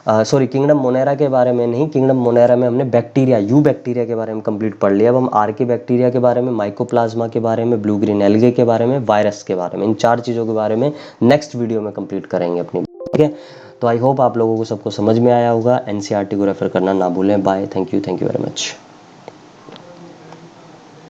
Speaker 1: किंगडम मोनेरा के बारे में नहीं, किंगडम मोनेरा में हमने बैक्टीरिया, यू बैक्टीरिया के बारे में कंप्लीट पढ़ लिया। अब हम आर्के बैक्टीरिया के बारे में, माइकोप्लाज्मा के बारे में, ब्लू ग्रीन एल्गे के बारे में, वायरस के बारे में, इन 4 चीज़ों के बारे में नेक्स्ट वीडियो में कंप्लीट करेंगे अपनी, ठीक है। तो आई होप आप लोगों को सबको समझ में आया होगा। NCERT को रेफर करना ना भूलें। Bye, thank you very much.